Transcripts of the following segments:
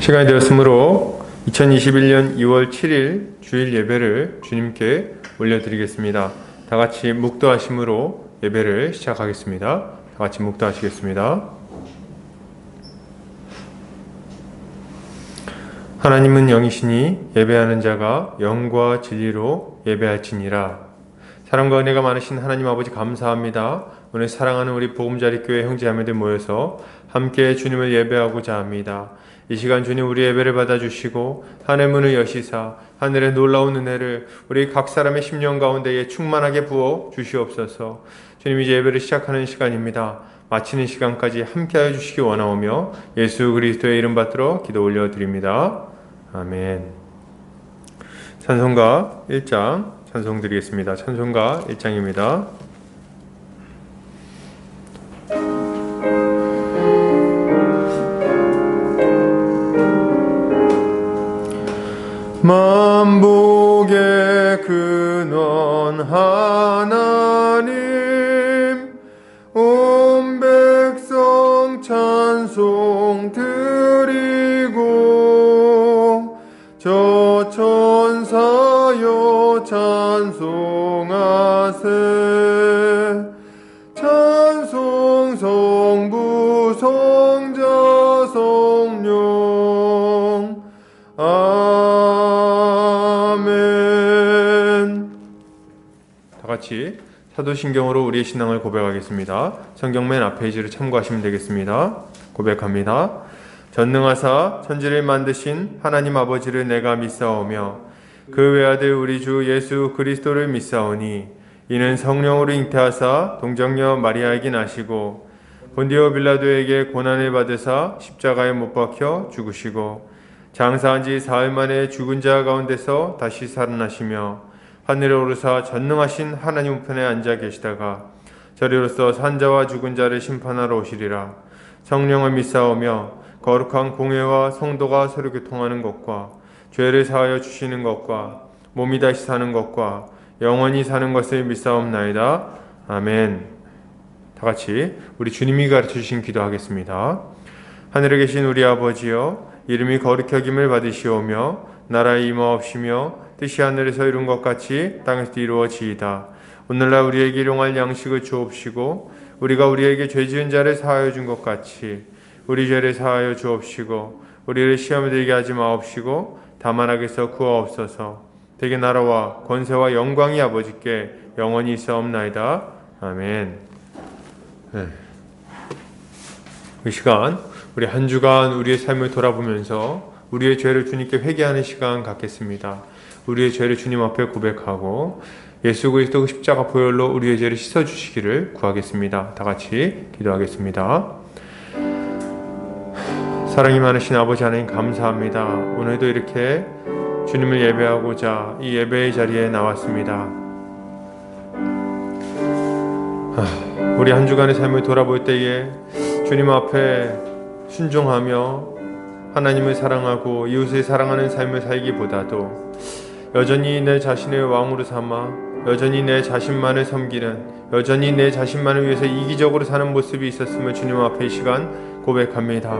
시간이 되었으므로 2021년 2월 7일 주일 예배를 주님께 올려드리겠습니다. 다 같이 묵도하심으로 예배를 시작하겠습니다. 다 같이 묵도하시겠습니다. 하나님은 영이시니 예배하는 자가 영과 진리로 예배할지니라. 사랑과 은혜가 많으신 하나님 아버지 감사합니다. 오늘 사랑하는 우리 보금자리교회 형제자매들 모여서 함께 주님을 예배하고자 합니다. 이 시간 주님 우리 예배를 받아주시고 하늘 문을 여시사 하늘의 놀라운 은혜를 우리 각 사람의 심령 가운데에 충만하게 부어 주시옵소서. 주님 이제 예배를 시작하는 시간입니다. 마치는 시간까지 함께하여 주시기 원하오며 예수 그리스도의 이름 받들어 기도 올려드립니다. 아멘. 찬송가 1장 찬송 드리겠습니다. 찬송가 1장입니다. 만복의 근원 하나님 온 백성 찬송 드리고 저 천사여 찬송하세 찬송 성부 성자 성령 아멘. 다 같이 사도신경으로 우리의 신앙을 고백하겠습니다. 성경 맨 앞 페이지를 참고하시면 되겠습니다. 고백합니다. 전능하사 천지를 만드신 하나님 아버지를 내가 믿사오며 그 외아들 우리 주 예수 그리스도를 믿사오니 이는 성령으로 잉태하사 동정녀 마리아에게 나시고 본디오 빌라도에게 고난을 받으사 십자가에 못 박혀 죽으시고 장사한 지 사흘 만에 죽은 자 가운데서 다시 살아나시며 하늘에 오르사 전능하신 하나님 우편에 앉아 계시다가 저리로서 산자와 죽은 자를 심판하러 오시리라. 성령을 믿사오며 거룩한 공회와 성도가 서로 교통하는 것과 죄를 사하여 주시는 것과 몸이 다시 사는 것과 영원히 사는 것을 믿사옵나이다. 아멘. 다 같이 우리 주님이 가르쳐 주신 기도하겠습니다. 하늘에 계신 우리 아버지여 이름이 거룩히 여김을 받으시오며 나라의 임하옵시며 뜻이 하늘에서 이룬 것 같이 땅에서도 이루어지이다. 오늘날 우리에게 일용할 양식을 주옵시고 우리가 우리에게 죄 지은 자를 사하여 준 것 같이 우리 죄를 사하여 주옵시고 우리를 시험에 들게 하지 마옵시고 다만 악에서 구하옵소서. 대개 나라와 권세와 영광이 아버지께 영원히 있사옵나이다. 아멘. 이 시간 우리 한 주간 우리의 삶을 돌아보면서 우리의 죄를 주님께 회개하는 시간 갖겠습니다. 우리의 죄를 주님 앞에 고백하고 예수 그리스도 그 십자가 보혈로 우리의 죄를 씻어주시기를 구하겠습니다. 다 같이 기도하겠습니다. 사랑이 많으신 아버지 하나님 감사합니다. 오늘도 이렇게 주님을 예배하고자 이 예배의 자리에 나왔습니다. 우리 한 주간의 삶을 돌아볼 때에 주님 앞에 순종하며 하나님을 사랑하고 이웃을 사랑하는 삶을 살기보다도 여전히 내 자신의 왕으로 삼아 여전히 내 자신만을 섬기는 여전히 내 자신만을 위해서 이기적으로 사는 모습이 있었음을 주님 앞에 이 시간 고백합니다.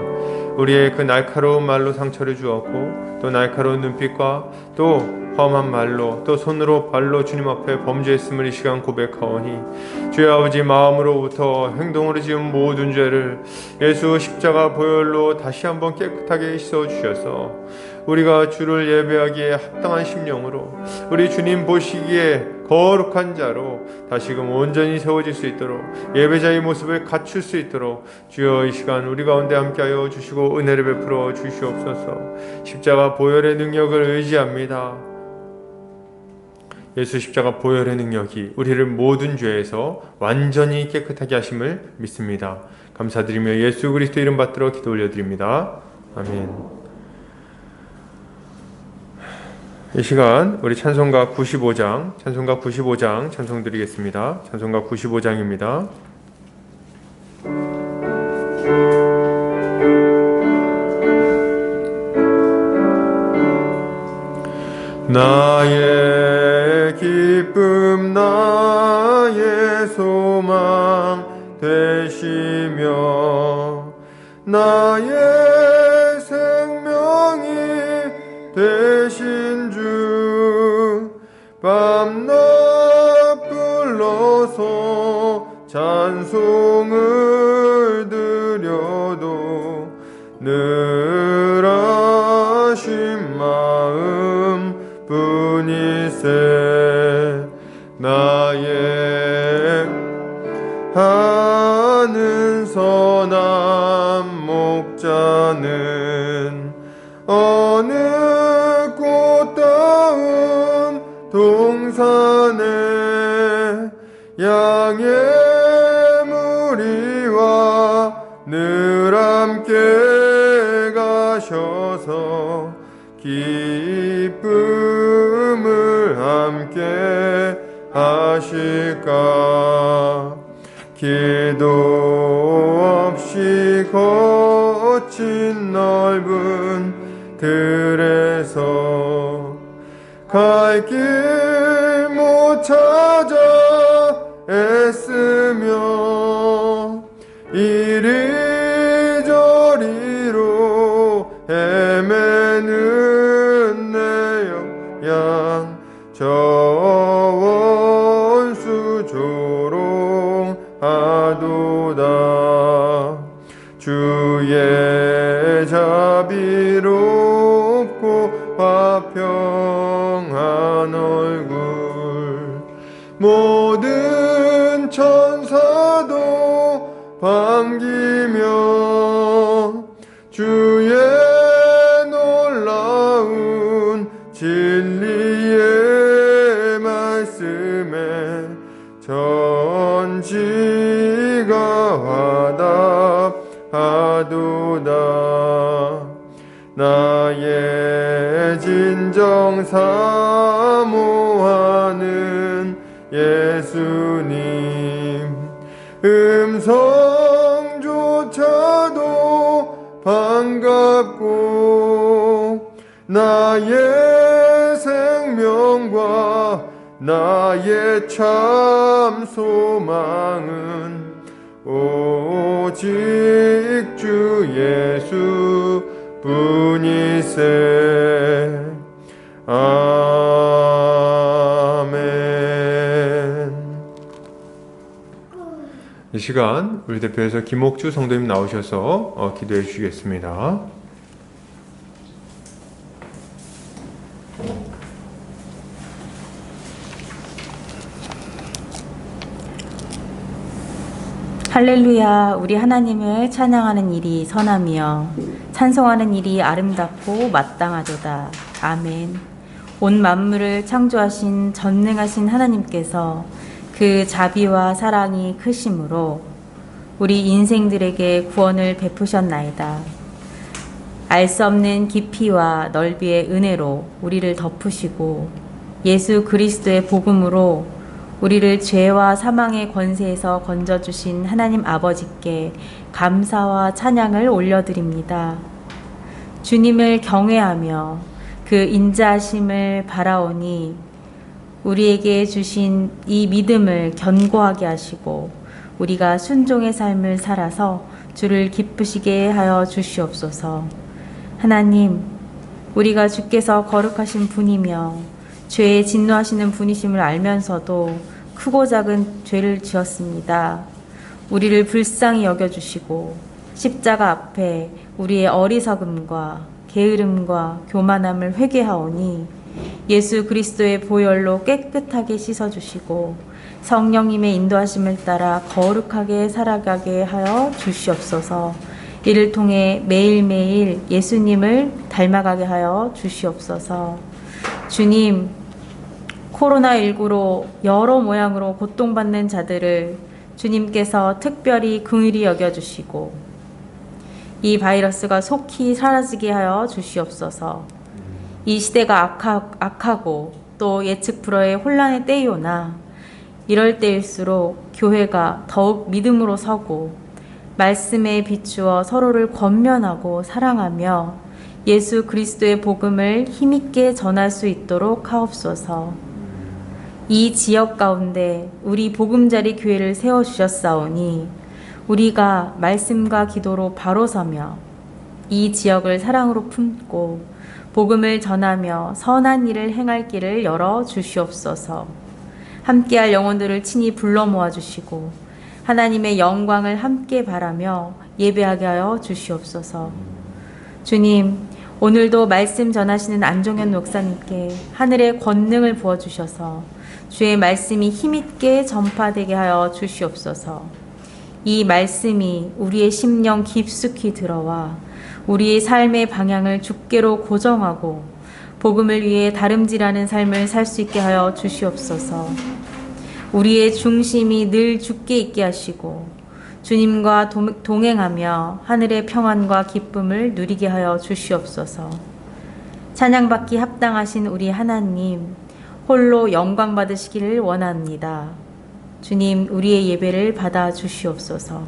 우리의 그 날카로운 말로 상처를 주었고 또 날카로운 눈빛과 또 험한 말로 또 손으로 발로 주님 앞에 범죄했음을 이 시간 고백하오니 주의 아버지 마음으로부터 행동으로 지은 모든 죄를 예수 십자가 보혈로 다시 한번 깨끗하게 씻어주셔서 우리가 주를 예배하기에 합당한 심령으로 우리 주님 보시기에 거룩한 자로 다시금 온전히 세워질 수 있도록 예배자의 모습을 갖출 수 있도록 주여 이 시간 우리 가운데 함께하여 주시고 은혜를 베풀어 주시옵소서. 십자가 보혈의 능력을 의지합니다. 예수 십자가 보혈의 능력이 우리를 모든 죄에서 완전히 깨끗하게 하심을 믿습니다. 감사드리며 예수 그리스도 이름 받들어 기도 올려드립니다. 아멘. 이 시간 우리 찬송가 95장 찬송 드리겠습니다. 찬송가 95장입니다. 나의 기쁨 나의 소망 되시며 나의 생명 되신 주 밤낮 불러서 찬송을 드려도 늘 하신 마음 뿐이세. 나의 하는 선한 목자는 어느 꽃다운 동산에 양의 무리와 늘 함께 가셔서 기쁨을 함께 하실까. 길도 없이 거친 넓은 들에서 갈 길 못 찾아 애쓰며 이리저리로 헤매는 내 양 저 원수 조롱하도다. 주의 자비롭고 화평한 얼굴 모든 천사도 반기며 주의 놀라운 진리의 말씀에 전지가 화답하도다. 나의 진정 사모하는 예수님 음성조차도 반갑고 나의 생명과 나의 참 소망은 오직 주 예수 뿐이세. 아멘. 이 시간 우리 대표에서 김옥주 성도님 나오셔서 기도해 주시겠습니다. 할렐루야. 우리 하나님을 찬양하는 일이 선하며 찬송하는 일이 아름답고 마땅하도다. 아멘. 온 만물을 창조하신 전능하신 하나님께서 그 자비와 사랑이 크심으로 우리 인생들에게 구원을 베푸셨나이다. 알 수 없는 깊이와 넓이의 은혜로 우리를 덮으시고 예수 그리스도의 복음으로 우리를 죄와 사망의 권세에서 건져주신 하나님 아버지께 감사와 찬양을 올려드립니다. 주님을 경외하며 그 인자하심을 바라오니 우리에게 주신 이 믿음을 견고하게 하시고 우리가 순종의 삶을 살아서 주를 기쁘시게 하여 주시옵소서. 하나님, 우리가 주께서 거룩하신 분이며 죄에 진노하시는 분이심을 알면서도 크고 작은 죄를 지었습니다. 우리를 불쌍히 여겨주시고 십자가 앞에 우리의 어리석음과 게으름과 교만함을 회개하오니 예수 그리스도의 보혈로 깨끗하게 씻어주시고 성령님의 인도하심을 따라 거룩하게 살아가게 하여 주시옵소서. 이를 통해 매일매일 예수님을 닮아가게 하여 주시옵소서. 주님, 코로나19로 여러 모양으로 고통받는 자들을 주님께서 특별히 긍휼히 여겨주시고 이 바이러스가 속히 사라지게 하여 주시옵소서. 이 시대가 악하고 또 예측 불허의 혼란의 때이오나 이럴 때일수록 교회가 더욱 믿음으로 서고 말씀에 비추어 서로를 권면하고 사랑하며 예수 그리스도의 복음을 힘있게 전할 수 있도록 하옵소서. 이 지역 가운데 우리 보금자리 교회를 세워주셨사오니 우리가 말씀과 기도로 바로 서며 이 지역을 사랑으로 품고 복음을 전하며 선한 일을 행할 길을 열어 주시옵소서. 함께할 영혼들을 친히 불러 모아 주시고 하나님의 영광을 함께 바라며 예배하게 하여 주시옵소서. 주님, 오늘도 말씀 전하시는 안종현 목사님께 하늘의 권능을 부어주셔서 주의 말씀이 힘있게 전파되게 하여 주시옵소서. 이 말씀이 우리의 심령 깊숙이 들어와 우리의 삶의 방향을 주께로 고정하고 복음을 위해 다름질하는 삶을 살 수 있게 하여 주시옵소서. 우리의 중심이 늘 주께 있게 하시고 주님과 동행하며 하늘의 평안과 기쁨을 누리게 하여 주시옵소서. 찬양받기 합당하신 우리 하나님, 홀로 영광 받으시기를 원합니다. 주님, 우리의 예배를 받아 주시옵소서.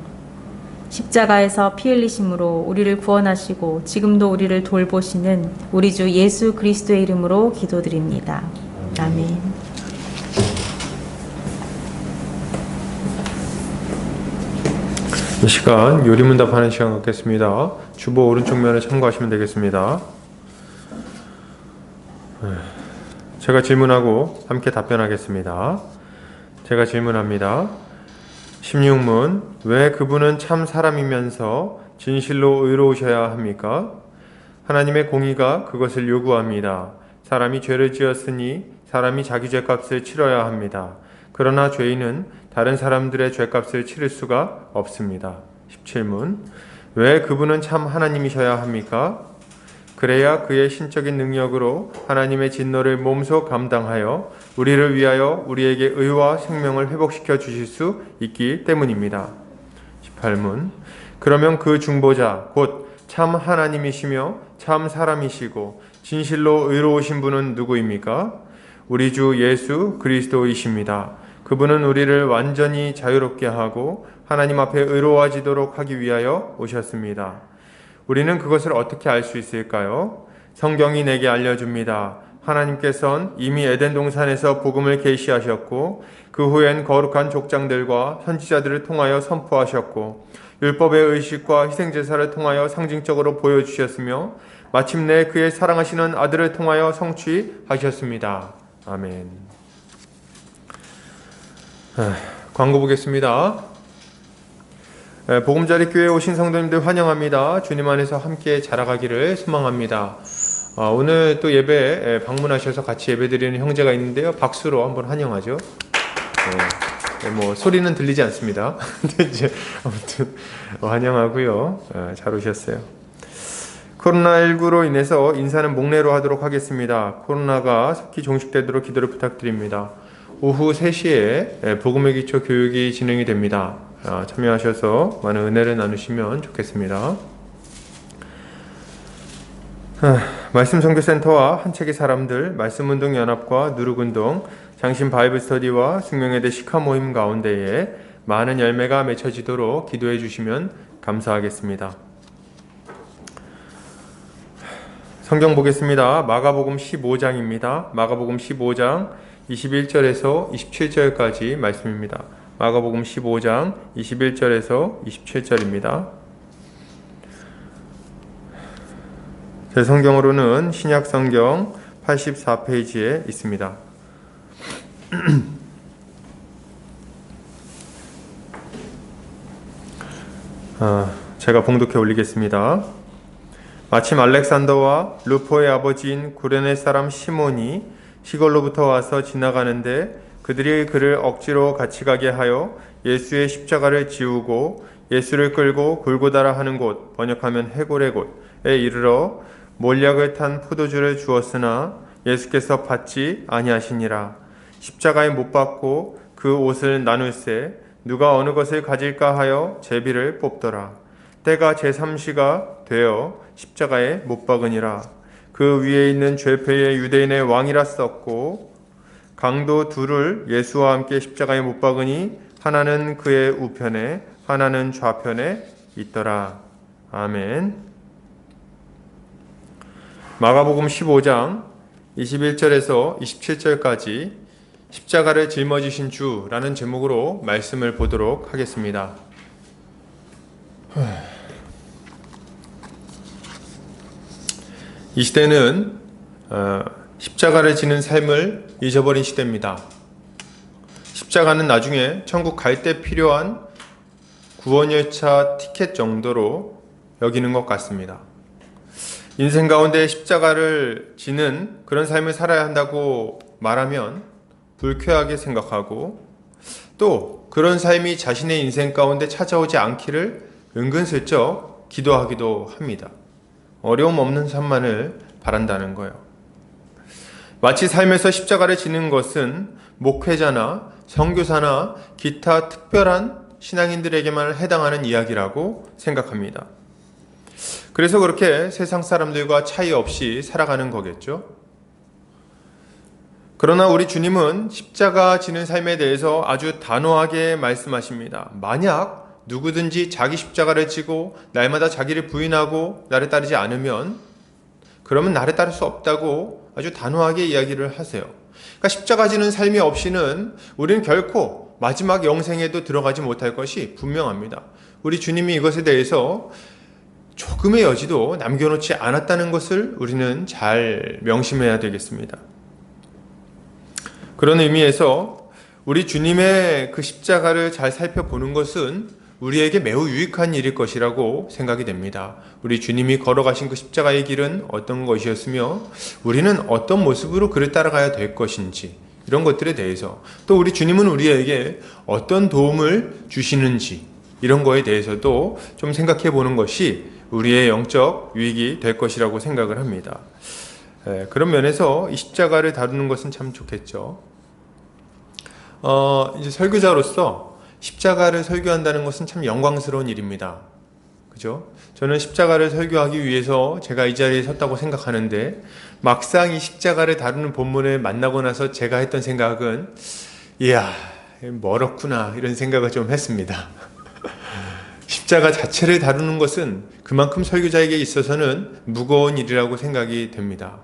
십자가에서 피 흘리심으로 우리를 구원하시고 지금도 우리를 돌보시는 우리 주 예수 그리스도의 이름으로 기도드립니다. 아멘. 이 시간 요리문답하는 시간 갖겠습니다. 주보 오른쪽 면에 참고하시면 되겠습니다. 제가 질문하고 함께 답변하겠습니다. 제가 질문합니다. 16문, 왜 그분은 참 사람이면서 진실로 의로우셔야 합니까? 하나님의 공의가 그것을 요구합니다. 사람이 죄를 지었으니 사람이 자기 죄값을 치러야 합니다. 그러나 죄인은 다른 사람들의 죄값을 치를 수가 없습니다. 17문, 왜 그분은 참 하나님이셔야 합니까? 그래야 그의 신적인 능력으로 하나님의 진노를 몸소 감당하여 우리를 위하여 우리에게 의와 생명을 회복시켜 주실 수 있기 때문입니다. 18문, 그러면 그 중보자 곧 참 하나님이시며 참 사람이시고 진실로 의로우신 분은 누구입니까? 우리 주 예수 그리스도이십니다. 그분은 우리를 완전히 자유롭게 하고 하나님 앞에 의로워지도록 하기 위하여 오셨습니다. 우리는 그것을 어떻게 알 수 있을까요? 성경이 내게 알려줍니다. 하나님께서는 이미 에덴 동산에서 복음을 계시하셨고 그 후엔 거룩한 족장들과 선지자들을 통하여 선포하셨고 율법의 의식과 희생제사를 통하여 상징적으로 보여주셨으며 마침내 그의 사랑하시는 아들을 통하여 성취하셨습니다. 아멘. 광고 보겠습니다. 보금자리 교회에 오신 성도님들 환영합니다. 주님 안에서 함께 자라가기를 소망합니다. 오늘 또 예배 방문하셔서 같이 예배드리는 형제가 있는데요. 박수로 한번 환영하죠. 뭐 소리는 들리지 않습니다. 이제 아무튼 환영하고요. 잘 오셨어요. 코로나19로 인해서 인사는 목례로 하도록 하겠습니다. 코로나가 속히 종식되도록 기도를 부탁드립니다. 오후 3시에 복음의 기초 교육이 진행이 됩니다. 참여하셔서 많은 은혜를 나누시면 좋겠습니다. 말씀 선교센터와 한책의 사람들, 말씀운동 연합과 누룩운동, 장신 바이블 스터디와 숙명회대 시카 모임 가운데에 많은 열매가 맺혀지도록 기도해 주시면 감사하겠습니다. 성경 보겠습니다. 마가복음 15장입니다. 마가복음 15장 21절에서 27절까지 말씀입니다. 마가복음 15장 21절에서 27절입니다. 제 성경으로는 신약성경 84페이지에 있습니다. 제가 봉독해 올리겠습니다. 마침 알렉산더와 루포의 아버지인 구레네 사람 시몬이 시골로부터 와서 지나가는데 그들이 그를 억지로 같이 가게 하여 예수의 십자가를 지우고 예수를 끌고 골고다라 하는 곳, 번역하면 해골의 곳에 이르러 몰약을 탄 포도주를 주었으나 예수께서 받지 아니하시니라. 십자가에 못 박고 그 옷을 나눌세 누가 어느 것을 가질까 하여 제비를 뽑더라. 때가 제3시가 되어 십자가에 못 박으니라. 그 위에 있는 죄패의 유대인의 왕이라 썼고 강도 둘을 예수와 함께 십자가에 못 박으니 하나는 그의 우편에 하나는 좌편에 있더라. 아멘. 마가복음 15장 21절에서 27절까지 십자가를 짊어지신 주라는 제목으로 말씀을 보도록 하겠습니다. 이 시대는 십자가를 지는 삶을 잊어버린 시대입니다. 십자가는 나중에 천국 갈 때 필요한 구원열차 티켓 정도로 여기는 것 같습니다. 인생 가운데 십자가를 지는 그런 삶을 살아야 한다고 말하면 불쾌하게 생각하고, 또 그런 삶이 자신의 인생 가운데 찾아오지 않기를 은근슬쩍 기도하기도 합니다. 어려움 없는 삶만을 바란다는 거예요. 마치 삶에서 십자가를 지는 것은 목회자나 선교사나 기타 특별한 신앙인들에게만 해당하는 이야기라고 생각합니다. 그래서 그렇게 세상 사람들과 차이 없이 살아가는 거겠죠. 그러나 우리 주님은 십자가 지는 삶에 대해서 아주 단호하게 말씀하십니다. 만약 누구든지 자기 십자가를 지고 날마다 자기를 부인하고 나를 따르지 않으면 그러면 나를 따를 수 없다고 아주 단호하게 이야기를 하세요. 그러니까 십자가 지는 삶이 없이는 우리는 결코 마지막 영생에도 들어가지 못할 것이 분명합니다. 우리 주님이 이것에 대해서 조금의 여지도 남겨놓지 않았다는 것을 우리는 잘 명심해야 되겠습니다. 그런 의미에서 우리 주님의 그 십자가를 잘 살펴보는 것은 우리에게 매우 유익한 일일 것이라고 생각이 됩니다. 우리 주님이 걸어가신 그 십자가의 길은 어떤 것이었으며 우리는 어떤 모습으로 그를 따라가야 될 것인지, 이런 것들에 대해서, 또 우리 주님은 우리에게 어떤 도움을 주시는지, 이런 거에 대해서도 좀 생각해 보는 것이 우리의 영적 유익이 될 것이라고 생각을 합니다. 그런 면에서 이 십자가를 다루는 것은 참 좋겠죠. 이제 설교자로서 십자가를 설교한다는 것은 참 영광스러운 일입니다. 그죠? 저는 십자가를 설교하기 위해서 제가 이 자리에 섰다고 생각하는데, 막상 이 십자가를 다루는 본문을 만나고 나서 제가 했던 생각은, 이야, 멀었구나, 이런 생각을 좀 했습니다. 십자가 자체를 다루는 것은 그만큼 설교자에게 있어서는 무거운 일이라고 생각이 됩니다.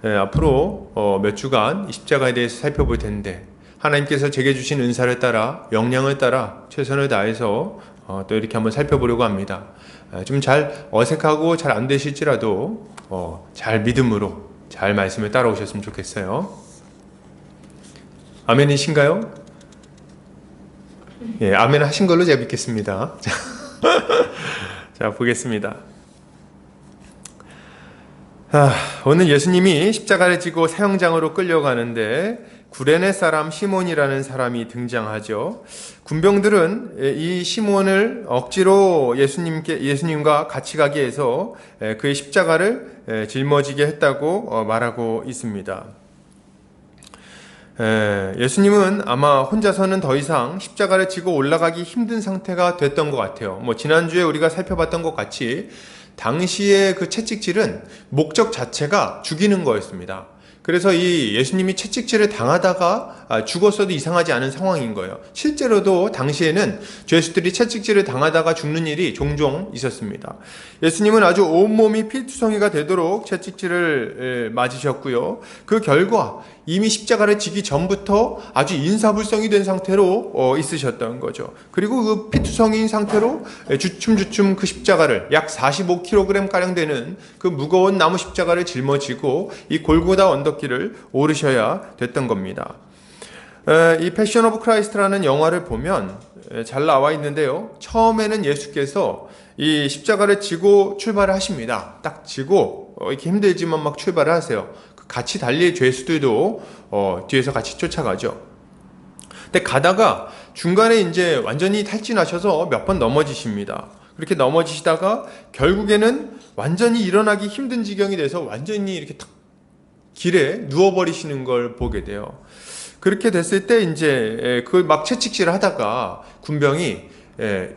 앞으로 몇 주간 이 십자가에 대해서 살펴볼 텐데, 하나님께서 제게 주신 은사를 따라, 역량을 따라 최선을 다해서 또 이렇게 한번 살펴보려고 합니다. 좀 잘 어색하고 잘 안 되실지라도 잘 믿음으로 잘 말씀을 따라오셨으면 좋겠어요. 아멘이신가요? 예, 아멘 하신 걸로 제가 믿겠습니다. 자, 보겠습니다. 오늘 예수님이 십자가를 지고 사형장으로 끌려가는데 구레네 사람 시몬이라는 사람이 등장하죠. 군병들은 이 시몬을 억지로 예수님과 같이 가게 해서 그의 십자가를 짊어지게 했다고 말하고 있습니다. 예수님은 아마 혼자서는 더 이상 십자가를 지고 올라가기 힘든 상태가 됐던 것 같아요. 지난주에 우리가 살펴봤던 것 같이 당시의 그 채찍질은 목적 자체가 죽이는 거였습니다. 그래서 이 예수님이 채찍질을 당하다가 죽었어도 이상하지 않은 상황인 거예요. 실제로도 당시에는 죄수들이 채찍질을 당하다가 죽는 일이 종종 있었습니다. 예수님은 아주 온몸이 피투성이가 되도록 채찍질을 맞으셨고요. 그 결과 이미 십자가를 지기 전부터 아주 인사불성이 된 상태로 있으셨던 거죠. 그리고 그 피투성이인 상태로 주춤주춤 그 십자가를, 약 45kg가량 되는 그 무거운 나무 십자가를 짊어지고 이 골고다 언덕길을 오르셔야 됐던 겁니다. 이 패션 오브 크라이스트라는 영화를 보면 잘 나와 있는데요. 처음에는 예수께서 이 십자가를 지고 출발을 하십니다. 딱 지고 이렇게 힘들지만 막 출발을 하세요. 같이 달릴 죄수들도 뒤에서 같이 쫓아가죠. 근데 가다가 중간에 이제 완전히 탈진하셔서 몇 번 넘어지십니다. 그렇게 넘어지시다가 결국에는 완전히 일어나기 힘든 지경이 돼서 완전히 이렇게 탁 길에 누워버리시는 걸 보게 돼요. 그렇게 됐을 때 이제 그걸 막 채찍질을 하다가 군병이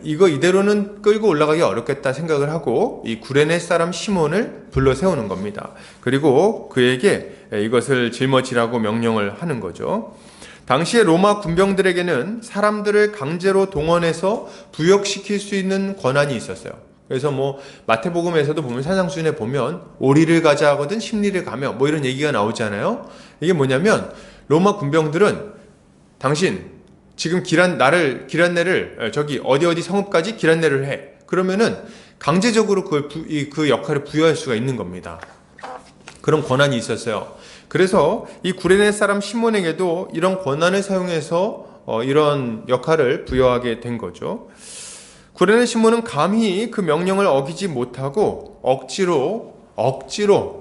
이거 이대로는 끌고 올라가기 어렵겠다 생각을 하고 이 구레네 사람 시몬을 불러 세우는 겁니다. 그리고 그에게 이것을 짊어지라고 명령을 하는 거죠. 당시에 로마 군병들에게는 사람들을 강제로 동원해서 부역시킬 수 있는 권한이 있었어요. 그래서 마태복음에서도 보면 산상수훈에 보면 오리를 가자 하거든 십리를 가며 이런 얘기가 나오잖아요. 이게 뭐냐면 로마 군병들은 당신 지금 기란내를 저기 어디 성읍까지 기란내를 해. 그러면은 강제적으로 그 역할을 부여할 수가 있는 겁니다. 그런 권한이 있었어요. 그래서 이 구레네 사람 시몬에게도 이런 권한을 사용해서 이런 역할을 부여하게 된 거죠. 구레네 시몬은 감히 그 명령을 어기지 못하고 억지로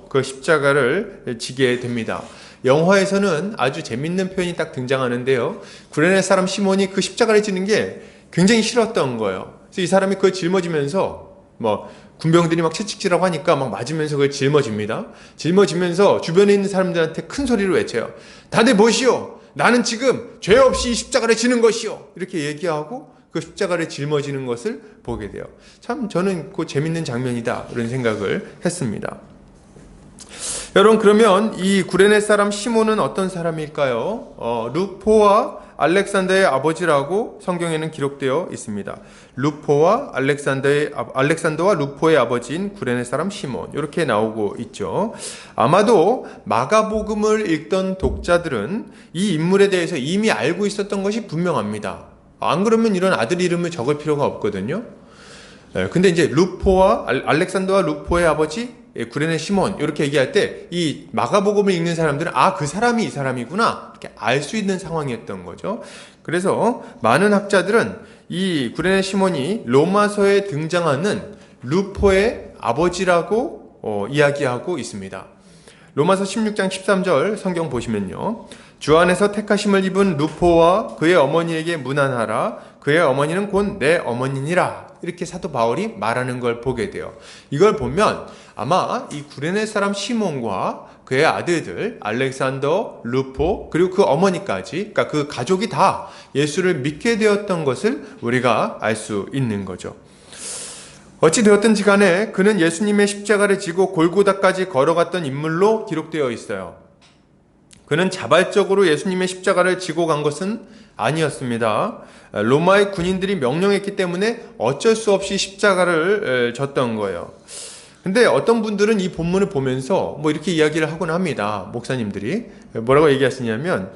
그 십자가를 지게 됩니다. 영화에서는 아주 재밌는 표현이 딱 등장하는데요. 구레네 사람 시몬이 그 십자가를 지는 게 굉장히 싫었던 거예요. 그래서 이 사람이 그걸 짊어지면서 군병들이 막 채찍질하고 하니까 막 맞으면서 그걸 짊어집니다. 짊어지면서 주변에 있는 사람들한테 큰 소리로 외쳐요. 다들 보시오. 나는 지금 죄 없이 이 십자가를 지는 것이오. 이렇게 얘기하고 그 십자가를 짊어지는 것을 보게 돼요. 참 저는 그 재밌는 장면이다 이런 생각을 했습니다. 여러분, 그러면 이 구레네 사람 시몬은 어떤 사람일까요? 루포와 알렉산더의 아버지라고 성경에는 기록되어 있습니다. 알렉산더와 루포의 아버지인 구레네 사람 시몬, 이렇게 나오고 있죠. 아마도 마가복음을 읽던 독자들은 이 인물에 대해서 이미 알고 있었던 것이 분명합니다. 안 그러면 이런 아들 이름을 적을 필요가 없거든요. 근데 이제 알렉산더와 루포의 아버지 구레네 시몬 이렇게 얘기할 때 이 마가복음을 읽는 사람들은 그 사람이 이 사람이구나 이렇게 알 수 있는 상황이었던 거죠. 그래서 많은 학자들은 이 구레네 시몬이 로마서에 등장하는 루포의 아버지라고 이야기하고 있습니다. 로마서 16장 13절 성경 보시면요. 주 안에서 택하심을 입은 루포와 그의 어머니에게 문안하라. 그의 어머니는 곧 내 어머니니라. 이렇게 사도 바울이 말하는 걸 보게 돼요. 이걸 보면 아마 이 구레네 사람 시몬과 그의 아들들 알렉산더, 루포 그리고 그 어머니까지, 그러니까 그 가족이 다 예수를 믿게 되었던 것을 우리가 알 수 있는 거죠. 어찌 되었든지 간에 그는 예수님의 십자가를 지고 골고다까지 걸어갔던 인물로 기록되어 있어요. 그는 자발적으로 예수님의 십자가를 지고 간 것은 아니었습니다. 로마의 군인들이 명령했기 때문에 어쩔 수 없이 십자가를 졌던 거예요. 근데 어떤 분들은 이 본문을 보면서 이렇게 이야기를 하곤 합니다. 목사님들이 뭐라고 얘기하시냐면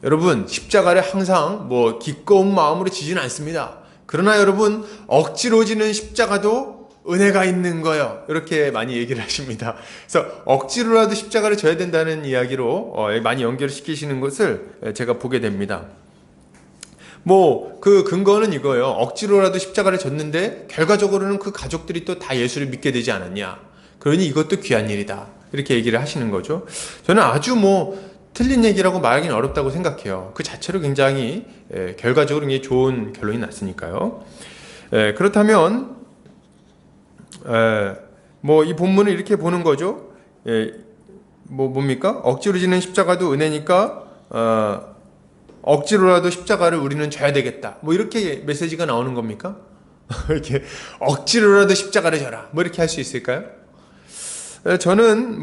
여러분, 십자가를 항상 기꺼운 마음으로 지지는 않습니다. 그러나 여러분, 억지로 지는 십자가도 은혜가 있는 거예요. 이렇게 많이 얘기를 하십니다. 그래서 억지로라도 십자가를 져야 된다는 이야기로 많이 연결시키시는 것을 제가 보게 됩니다. 그 근거는 이거예요. 억지로라도 십자가를 졌는데 결과적으로는 그 가족들이 또 다 예수를 믿게 되지 않았냐. 그러니 이것도 귀한 일이다. 이렇게 얘기를 하시는 거죠. 저는 아주 틀린 얘기라고 말하기는 어렵다고 생각해요. 그 자체로 굉장히 결과적으로 좋은 결론이 났으니까요. 그렇다면 이 본문을 이렇게 보는 거죠. 뭡니까? 억지로 지는 십자가도 은혜니까 억지로라도 십자가를 우리는 져야 되겠다. 이렇게 메시지가 나오는 겁니까? 이렇게 억지로라도 십자가를 져라. 이렇게 할 수 있을까요? 저는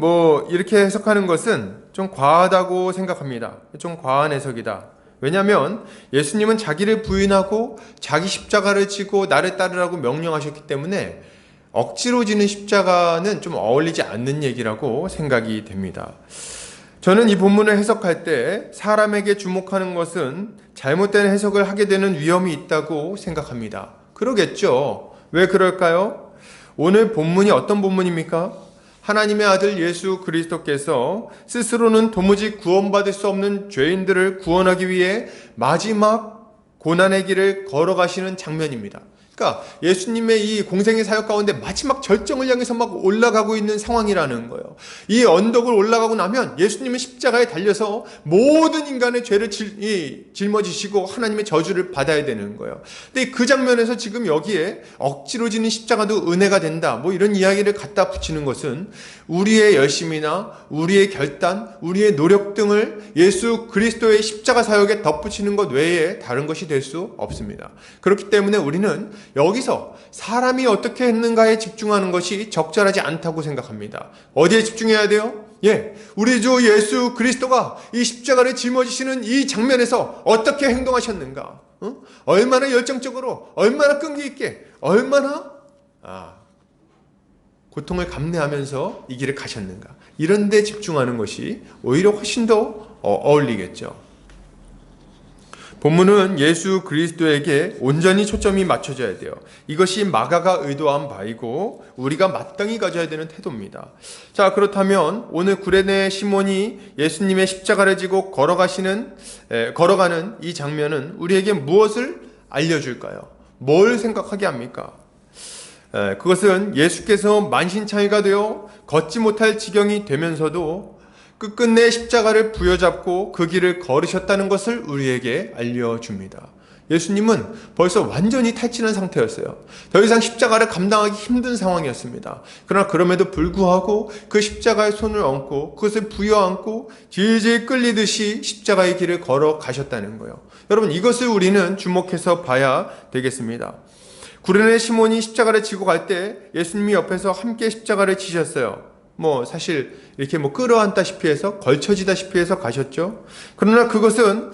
이렇게 해석하는 것은 좀 과하다고 생각합니다. 좀 과한 해석이다. 왜냐하면 예수님은 자기를 부인하고 자기 십자가를 지고 나를 따르라고 명령하셨기 때문에 억지로 지는 십자가는 좀 어울리지 않는 얘기라고 생각이 됩니다. 저는 이 본문을 해석할 때 사람에게 주목하는 것은 잘못된 해석을 하게 되는 위험이 있다고 생각합니다. 그러겠죠. 왜 그럴까요? 오늘 본문이 어떤 본문입니까? 하나님의 아들 예수 그리스도께서 스스로는 도무지 구원받을 수 없는 죄인들을 구원하기 위해 마지막 고난의 길을 걸어가시는 장면입니다. 그러니까 예수님의 이 공생의 사역 가운데 마지막 절정을 향해서 막 올라가고 있는 상황이라는 거예요. 이 언덕을 올라가고 나면 예수님은 십자가에 달려서 모든 인간의 죄를 짊어지시고 하나님의 저주를 받아야 되는 거예요. 근데 그 장면에서 지금 여기에 억지로 지는 십자가도 은혜가 된다, 이런 이야기를 갖다 붙이는 것은 우리의 열심이나 우리의 결단, 우리의 노력 등을 예수 그리스도의 십자가 사역에 덧붙이는 것 외에 다른 것이 될 수 없습니다. 그렇기 때문에 우리는 여기서 사람이 어떻게 했는가에 집중하는 것이 적절하지 않다고 생각합니다. 어디에 집중해야 돼요? 우리 주 예수 그리스도가 이 십자가를 짊어지시는 이 장면에서 어떻게 행동하셨는가? 얼마나 열정적으로, 얼마나 끈기 있게, 얼마나 고통을 감내하면서 이 길을 가셨는가? 이런 데 집중하는 것이 오히려 훨씬 더 어울리겠죠. 본문은 예수 그리스도에게 온전히 초점이 맞춰져야 돼요. 이것이 마가가 의도한 바이고 우리가 마땅히 가져야 되는 태도입니다. 자, 그렇다면 오늘 구레네 시몬이 예수님의 십자가를 지고 걸어가는 이 장면은 우리에게 무엇을 알려줄까요? 뭘 생각하게 합니까? 그것은 예수께서 만신창이가 되어 걷지 못할 지경이 되면서도 끝끝내 십자가를 부여잡고 그 길을 걸으셨다는 것을 우리에게 알려줍니다. 예수님은 벌써 완전히 탈진한 상태였어요. 더 이상 십자가를 감당하기 힘든 상황이었습니다. 그러나 그럼에도 불구하고 그 십자가의 손을 얹고 그것을 부여안고 질질 끌리듯이 십자가의 길을 걸어가셨다는 거예요. 여러분, 이것을 우리는 주목해서 봐야 되겠습니다. 구레네 시몬이 십자가를 지고 갈 때 예수님이 옆에서 함께 십자가를 지셨어요. 사실 이렇게 끌어안다시피 해서 걸쳐지다시피 해서 가셨죠. 그러나 그것은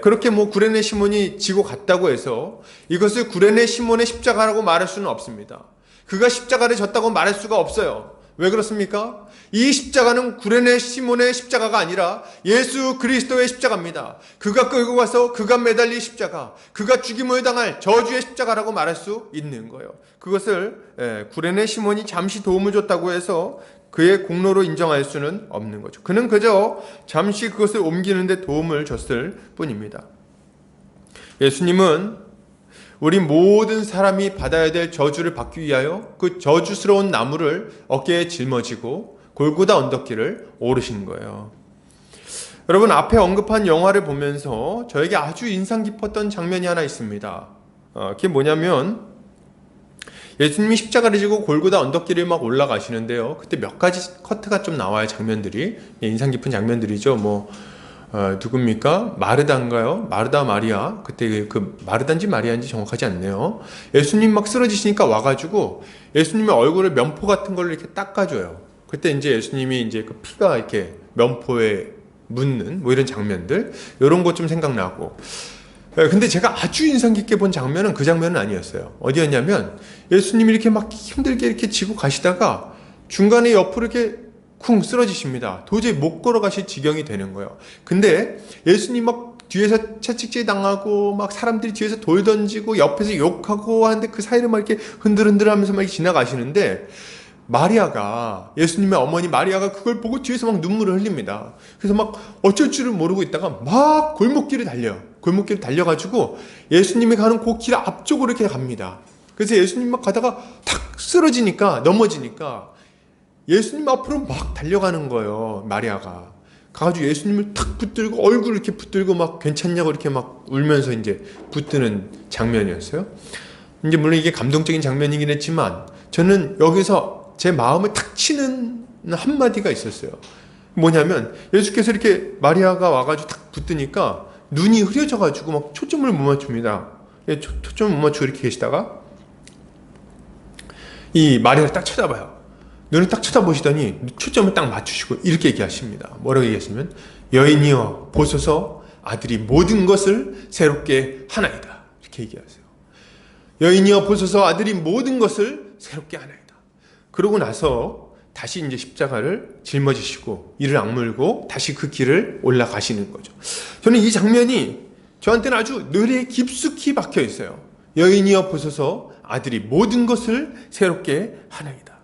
그렇게 구레네 시몬이 지고 갔다고 해서 이것을 구레네 시몬의 십자가라고 말할 수는 없습니다. 그가 십자가를 졌다고 말할 수가 없어요. 왜 그렇습니까? 이 십자가는 구레네 시몬의 십자가가 아니라 예수 그리스도의 십자가입니다. 그가 끌고 가서 그가 매달릴 십자가, 그가 죽임을 당할 저주의 십자가라고 말할 수 있는 거예요. 그것을 구레네 시몬이 잠시 도움을 줬다고 해서 그의 공로로 인정할 수는 없는 거죠. 그는 그저 잠시 그것을 옮기는 데 도움을 줬을 뿐입니다. 예수님은 우리 모든 사람이 받아야 될 저주를 받기 위하여 그 저주스러운 나무를 어깨에 짊어지고 골고다 언덕길을 오르신 거예요. 여러분, 앞에 언급한 영화를 보면서 저에게 아주 인상 깊었던 장면이 하나 있습니다. 그게 뭐냐면 예수님이 십자가를 지고 골고다 언덕길을 막 올라가시는데요. 그때 몇 가지 커트가 좀 나와요. 장면들이 인상 깊은 장면들이죠. 누굽니까? 마르다인가요? 마르다 마리아. 그때 그 마르다인지 마리아인지 정확하지 않네요. 예수님 막 쓰러지시니까 와가지고 예수님의 얼굴을 면포 같은 걸로 이렇게 닦아줘요. 그때 이제 예수님이 이제 그 피가 이렇게 면포에 묻는 이런 장면들, 이런 것 좀 생각나고. 근데 제가 아주 인상 깊게 본 장면은 그 장면은 아니었어요. 어디였냐면 예수님이 이렇게 막 힘들게 이렇게 지고 가시다가 중간에 옆으로 이렇게 쿵 쓰러지십니다. 도저히 못 걸어가실 지경이 되는 거예요. 근데 예수님 막 뒤에서 채찍질 당하고 막 사람들이 뒤에서 돌 던지고 옆에서 욕하고 하는데 그 사이를 막 이렇게 흔들흔들 하면서 막 지나가시는데 마리아가, 예수님의 어머니 마리아가 그걸 보고 뒤에서 막 눈물을 흘립니다. 그래서 막 어쩔 줄을 모르고 있다가 막 골목길을 달려가지고 예수님이 가는 그 길 앞쪽으로 이렇게 갑니다. 그래서 예수님 막 가다가 탁 쓰러지니까, 넘어지니까 예수님 앞으로 막 달려가는 거예요. 마리아가 가가지고 예수님을 탁 붙들고 얼굴을 이렇게 붙들고 막 괜찮냐고 이렇게 막 울면서 이제 붙드는 장면이었어요. 이제 물론 이게 감동적인 장면이긴 했지만 저는 여기서 제 마음을 탁 치는 한마디가 있었어요. 뭐냐면 예수께서 이렇게 마리아가 와가지고 탁 붙드니까 눈이 흐려져가지고 막 초점을 못 맞춥니다. 초점을 못 맞추고 이렇게 계시다가 이 마리아를 딱 쳐다봐요. 눈을 딱 쳐다보시더니 초점을 딱 맞추시고 이렇게 얘기하십니다. 뭐라고 얘기하시면 여인이여 보소서 아들이 모든 것을 새롭게 하나이다. 이렇게 얘기하세요. 여인이여 보소서 아들이 모든 것을 새롭게 하나이다. 그러고 나서 다시 이제 십자가를 짊어지시고 이를 악물고 다시 그 길을 올라가시는 거죠. 저는 이 장면이 저한테는 아주 뇌리에 깊숙이 박혀 있어요. 여인이여 보소서 아들이 모든 것을 새롭게 하나이다.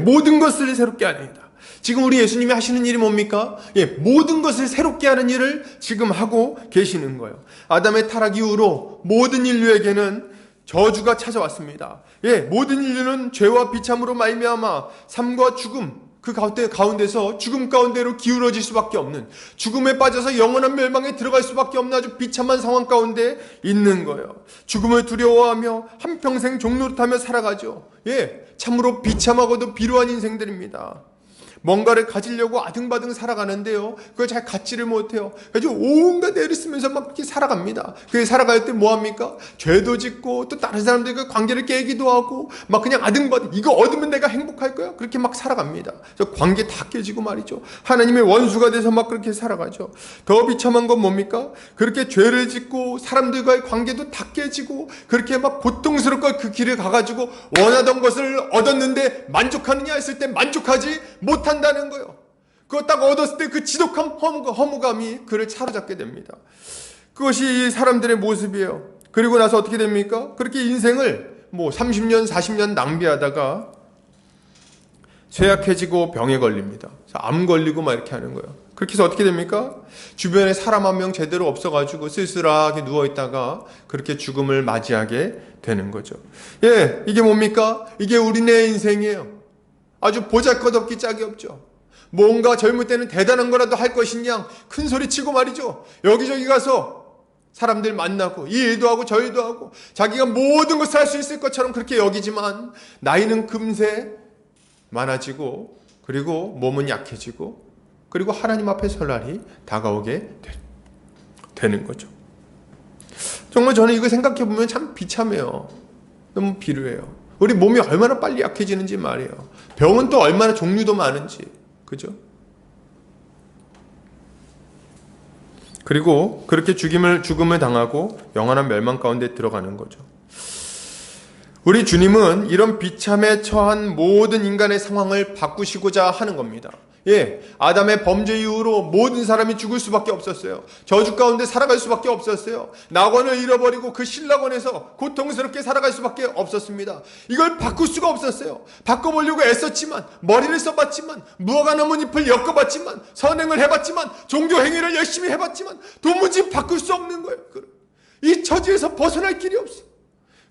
모든 것을 새롭게 하나이다. 지금 우리 예수님이 하시는 일이 뭡니까? 모든 것을 새롭게 하는 일을 지금 하고 계시는 거예요. 아담의 타락 이후로 모든 인류에게는 저주가 찾아왔습니다. 모든 인류는 죄와 비참으로 말미암아 삶과 죽음, 그 가운데서 죽음 가운데로 기울어질 수밖에 없는, 죽음에 빠져서 영원한 멸망에 들어갈 수밖에 없는 아주 비참한 상황 가운데 있는 거예요. 죽음을 두려워하며 한평생 종노릇하며 살아가죠. 참으로 비참하고도 비루한 인생들입니다. 뭔가를 가지려고 아등바등 살아가는데요, 그걸 잘 갖지를 못해요. 그래서 온갖 애를 쓰면서 막 이렇게 살아갑니다. 그게 살아갈 때 뭐합니까? 죄도 짓고 또 다른 사람들과 관계를 깨기도 하고 막 그냥 아등바등 이거 얻으면 내가 행복할 거야? 그렇게 막 살아갑니다. 그래서 관계 다 깨지고 말이죠. 하나님의 원수가 돼서 막 그렇게 살아가죠. 더 비참한 건 뭡니까? 그렇게 죄를 짓고 사람들과의 관계도 다 깨지고 그렇게 막 고통스럽게 그 길을 가가지고 원하던 것을 얻었는데 만족하느냐 했을 때 만족하지 못한다는 거예요. 그거 딱 얻었을 때 그 지독한 허무감이 그를 사로잡게 됩니다. 그것이 사람들의 모습이에요. 그리고 나서 어떻게 됩니까? 그렇게 인생을 30년, 40년 낭비하다가 쇠약해지고 병에 걸립니다. 암 걸리고 막 이렇게 하는 거예요. 그렇게 해서 어떻게 됩니까? 주변에 사람 한 명 제대로 없어가지고 쓸쓸하게 누워있다가 그렇게 죽음을 맞이하게 되는 거죠. 예, 이게 뭡니까? 이게 우리네 인생이에요. 아주 보잘것없기 짝이 없죠. 뭔가 젊을 때는 대단한 거라도 할 것이냐 큰 소리 치고 말이죠. 여기저기 가서 사람들 만나고 이 일도 하고 저 일도 하고 자기가 모든 것을 할 수 있을 것처럼 그렇게 여기지만 나이는 금세 많아지고 그리고 몸은 약해지고 그리고 하나님 앞에 설 날이 다가오게 되는 거죠. 정말 저는 이거 생각해 보면 참 비참해요. 너무 비루해요. 우리 몸이 얼마나 빨리 약해지는지 말이에요. 병은 또 얼마나 종류도 많은지. 그죠? 그리고 그렇게 죽음을 당하고 영원한 멸망 가운데 들어가는 거죠. 우리 주님은 이런 비참에 처한 모든 인간의 상황을 바꾸시고자 하는 겁니다. 예, 아담의 범죄 이후로 모든 사람이 죽을 수밖에 없었어요. 저주 가운데 살아갈 수밖에 없었어요. 낙원을 잃어버리고 그 신락원에서 고통스럽게 살아갈 수밖에 없었습니다. 이걸 바꿀 수가 없었어요. 바꿔보려고 애썼지만, 머리를 써봤지만, 무화과 나뭇잎을 엮어봤지만, 선행을 해봤지만, 종교 행위를 열심히 해봤지만 도무지 바꿀 수 없는 거예요. 이 처지에서 벗어날 길이 없어요.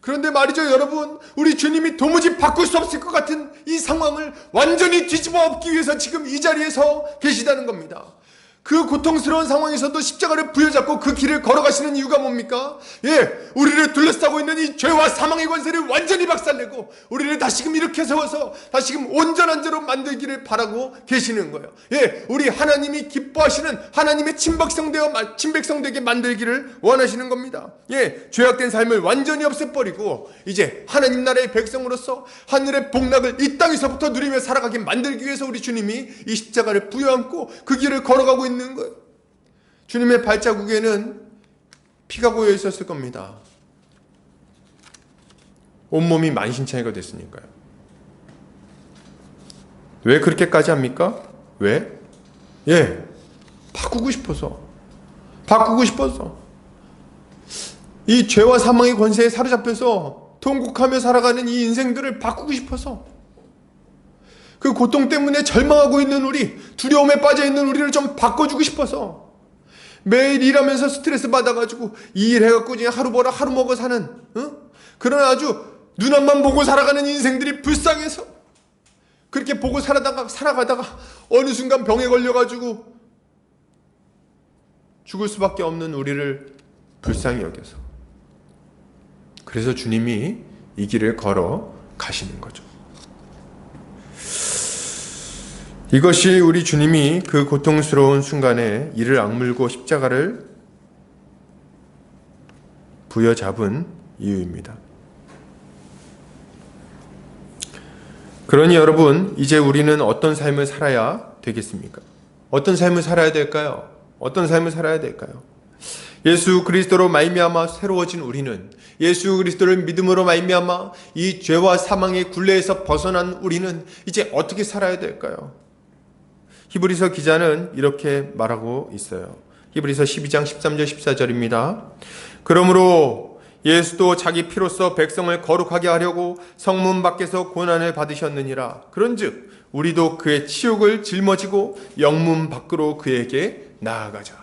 그런데 말이죠, 여러분, 우리 주님이 도무지 바꿀 수 없을 것 같은 이 상황을 완전히 뒤집어 엎기 위해서 지금 이 자리에 서 계시다는 겁니다. 그 고통스러운 상황에서도 십자가를 부여잡고 그 길을 걸어가시는 이유가 뭡니까? 예, 우리를 둘러싸고 있는 이 죄와 사망의 권세를 완전히 박살내고 우리를 다시금 이렇게 세워서 다시금 온전한 자로 만들기를 바라고 계시는 거예요. 예, 우리 하나님이 기뻐하시는 하나님의 친백성 되게 만들기를 원하시는 겁니다. 예, 죄악된 삶을 완전히 없애버리고 이제 하나님 나라의 백성으로서 하늘의 복락을 이 땅에서부터 누리며 살아가게 만들기 위해서 우리 주님이 이 십자가를 부여안고 그 길을 걸어가고 있는 거예요. 주님의 발자국에는 피가 고여 있었을 겁니다. 온몸이 만신창이가 됐으니까요. 왜 그렇게까지 합니까? 왜? 예, 바꾸고 싶어서. 이 죄와 사망의 권세에 사로잡혀서 통곡하며 살아가는 이 인생들을 바꾸고 싶어서. 그 고통 때문에 절망하고 있는 우리, 두려움에 빠져있는 우리를 좀 바꿔주고 싶어서. 매일 일하면서 스트레스 받아가지고 이 일 해갖고 그냥 하루 벌어 하루 먹어 사는 그런 아주 눈앞만 보고 살아가는 인생들이 불쌍해서 그렇게 보고 살아가다가 어느 순간 병에 걸려가지고 죽을 수밖에 없는 우리를 불쌍히 여겨서, 그래서 주님이 이 길을 걸어 가시는 거죠. 이것이 우리 주님이 그 고통스러운 순간에 이를 악물고 십자가를 부여잡은 이유입니다. 그러니 여러분, 이제 우리는 어떤 삶을 살아야 되겠습니까? 어떤 삶을 살아야 될까요? 예수 그리스도로 말미암아 새로워진 우리는, 예수 그리스도를 믿음으로 말미암아 이 죄와 사망의 굴레에서 벗어난 우리는 이제 어떻게 살아야 될까요? 히브리서 기자는 이렇게 말하고 있어요. 히브리서 12장 13절 14절입니다. 그러므로 예수도 자기 피로써 백성을 거룩하게 하려고 성문 밖에서 고난을 받으셨느니라. 그런즉 우리도 그의 치욕을 짊어지고 영문 밖으로 그에게 나아가자.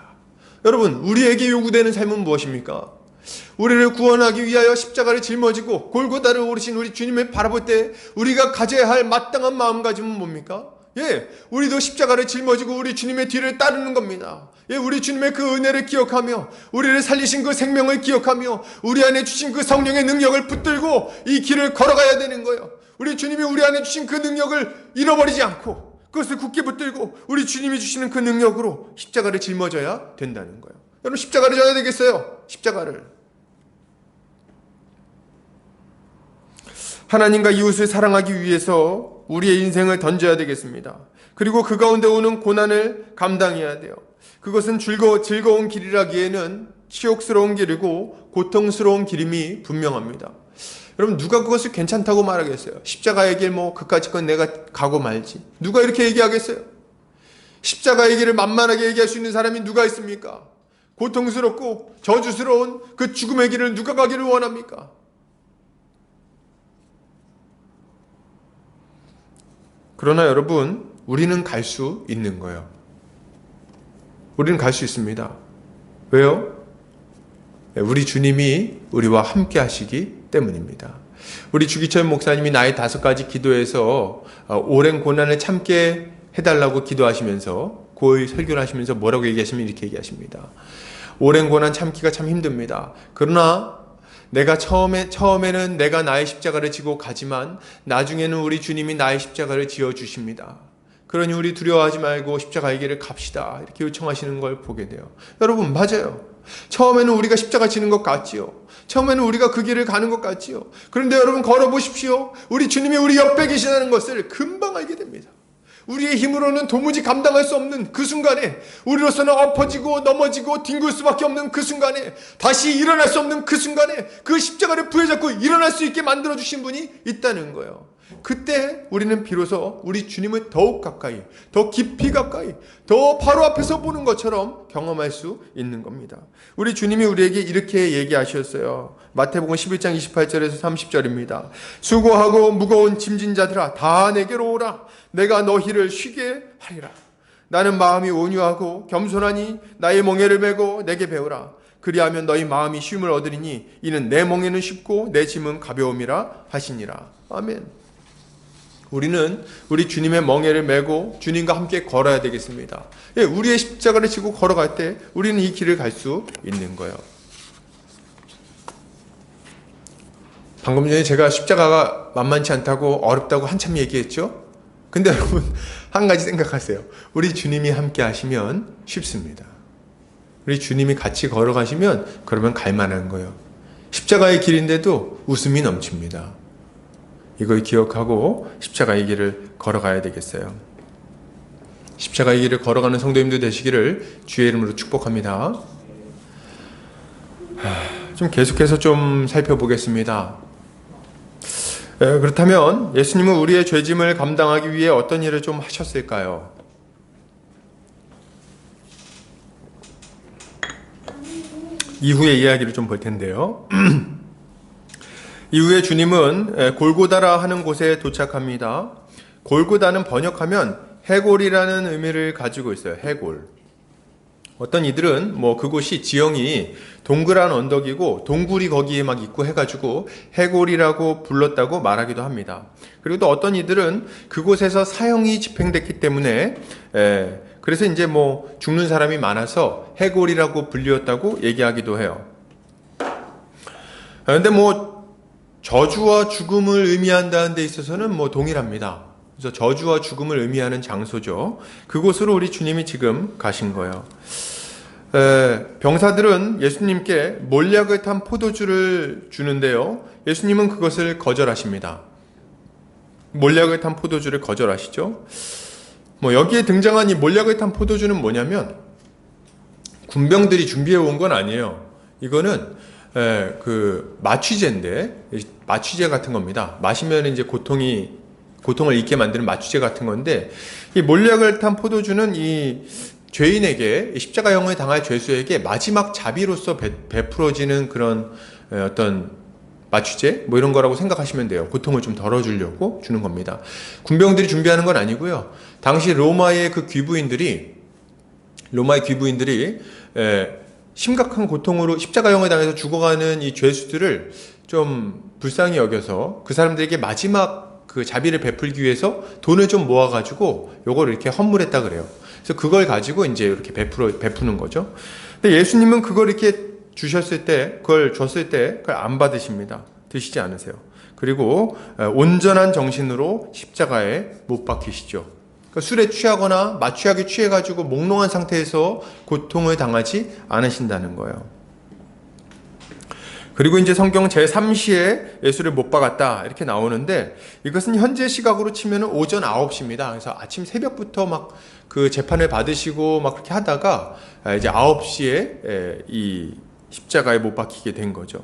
여러분, 우리에게 요구되는 삶은 무엇입니까? 우리를 구원하기 위하여 십자가를 짊어지고 골고다를 오르신 우리 주님을 바라볼 때 우리가 가져야 할 마땅한 마음가짐은 뭡니까? 예, 우리도 십자가를 짊어지고 우리 주님의 뒤를 따르는 겁니다. 예, 우리 주님의 그 은혜를 기억하며 우리를 살리신 그 생명을 기억하며 우리 안에 주신 그 성령의 능력을 붙들고 이 길을 걸어가야 되는 거예요. 우리 주님이 우리 안에 주신 그 능력을 잃어버리지 않고 그것을 굳게 붙들고 우리 주님이 주시는 그 능력으로 십자가를 짊어져야 된다는 거예요. 여러분, 십자가를 져야 되겠어요. 십자가를. 하나님과 이웃을 사랑하기 위해서 우리의 인생을 던져야 되겠습니다. 그리고 그 가운데 오는 고난을 감당해야 돼요. 그것은 즐거운 길이라기에는 치욕스러운 길이고 고통스러운 길임이 분명합니다. 여러분, 누가 그것을 괜찮다고 말하겠어요? 십자가의 길 그까짓 건 내가 가고 말지. 누가 이렇게 얘기하겠어요? 십자가의 길을 만만하게 얘기할 수 있는 사람이 누가 있습니까? 고통스럽고 저주스러운 그 죽음의 길을 누가 가기를 원합니까? 그러나 여러분, 우리는 갈 수 있는 거예요. 우리는 갈 수 있습니다. 왜요? 우리 주님이 우리와 함께 하시기 때문입니다. 우리 주기철 목사님이 나의 5가지 기도에서 오랜 고난을 참게 해달라고 기도하시면서 고의 설교를 하시면서 뭐라고 얘기하시면 이렇게 얘기하십니다. 오랜 고난 참기가 참 힘듭니다. 그러나 내가 처음에는 내가 나의 십자가를 지고 가지만 나중에는 우리 주님이 나의 십자가를 지어 주십니다. 그러니 우리 두려워하지 말고 십자가의 길을 갑시다. 이렇게 요청하시는 걸 보게 돼요. 여러분, 맞아요. 처음에는 우리가 십자가 지는 것 같지요. 처음에는 우리가 그 길을 가는 것 같지요. 그런데 여러분, 걸어보십시오. 우리 주님이 우리 옆에 계시다는 것을 금방 알게 됩니다. 우리의 힘으로는 도무지 감당할 수 없는 그 순간에, 우리로서는 엎어지고 넘어지고 뒹굴 수밖에 없는 그 순간에, 다시 일어날 수 없는 그 순간에 그 십자가를 부여잡고 일어날 수 있게 만들어주신 분이 있다는 거예요. 그때 우리는 비로소 우리 주님을 더욱 가까이, 더 깊이 가까이, 더 바로 앞에서 보는 것처럼 경험할 수 있는 겁니다. 우리 주님이 우리에게 이렇게 얘기하셨어요. 마태복음 11장 28절에서 30절입니다. 수고하고 무거운 짐진 자들아, 다 내게로 오라. 내가 너희를 쉬게 하리라. 나는 마음이 온유하고 겸손하니 나의 멍에를 메고 내게 배우라. 그리하면 너희 마음이 쉼을 얻으리니 이는 내 멍에는 쉽고 내 짐은 가벼움이라 하시니라. 아멘. 우리는 우리 주님의 멍에를 메고 주님과 함께 걸어야 되겠습니다. 예, 우리의 십자가를 지고 걸어갈 때 우리는 이 길을 갈 수 있는 거예요. 방금 전에 제가 십자가가 만만치 않다고 어렵다고 한참 얘기했죠? 근데 여러분, 한 가지 생각하세요. 우리 주님이 함께 하시면 쉽습니다. 우리 주님이 같이 걸어가시면 그러면 갈만한 거예요. 십자가의 길인데도 웃음이 넘칩니다. 이걸 기억하고 십자가의 길을 걸어가야 되겠어요. 십자가의 길을 걸어가는 성도님들 되시기를 주의 이름으로 축복합니다. 좀 계속해서 좀 살펴보겠습니다. 그렇다면 예수님은 우리의 죄짐을 감당하기 위해 어떤 일을 좀 하셨을까요? 이후의 이야기를 좀 볼 텐데요. 이후에 주님은 골고다라 하는 곳에 도착합니다. 골고다는 번역하면 해골이라는 의미를 가지고 있어요. 해골. 어떤 이들은 그곳이 지형이 동그란 언덕이고 동굴이 거기에 막 있고 해가지고 해골이라고 불렀다고 말하기도 합니다. 그리고 또 어떤 이들은 그곳에서 사형이 집행됐기 때문에 그래서 이제 죽는 사람이 많아서 해골이라고 불리웠다고 얘기하기도 해요. 그런데 저주와 죽음을 의미한다는 데 있어서는 동일합니다. 그래서 저주와 죽음을 의미하는 장소죠. 그곳으로 우리 주님이 지금 가신 거예요. 병사들은 예수님께 몰약을 탄 포도주를 주는데요. 예수님은 그것을 거절하십니다. 몰약을 탄 포도주를 거절하시죠. 여기에 등장한 이 몰약을 탄 포도주는 뭐냐면 군병들이 준비해 온 건 아니에요. 이거는 그 마취제인데, 마취제 같은 겁니다. 마시면 이제 고통을 잊게 만드는 마취제 같은 건데, 이 몰약을 탄 포도주는 이 죄인에게, 십자가형을 당할 죄수에게 마지막 자비로서 베풀어지는 그런 어떤 마취제 이런 거라고 생각하시면 돼요. 고통을 좀 덜어주려고 주는 겁니다. 군병들이 준비하는 건 아니고요. 당시 로마의 귀부인들이 심각한 고통으로 십자가형을 당해서 죽어가는 이 죄수들을 좀 불쌍히 여겨서 그 사람들에게 마지막 그 자비를 베풀기 위해서 돈을 좀 모아가지고 요걸 이렇게 헌물했다 그래요. 그래서 그걸 가지고 이제 이렇게 베푸는 거죠. 근데 예수님은 그걸 이렇게 줬을 때 그걸 안 받으십니다. 드시지 않으세요. 그리고 온전한 정신으로 십자가에 못 박히시죠. 그러니까 술에 취하거나 마취하게 취해가지고 몽롱한 상태에서 고통을 당하지 않으신다는 거예요. 그리고 이제 성경 제3시에 예수를 못 박았다 이렇게 나오는데, 이것은 현재 시각으로 치면 오전 9시입니다. 그래서 아침 새벽부터 막 그 재판을 받으시고 막 그렇게 하다가 이제 9시에 이 십자가에 못 박히게 된 거죠.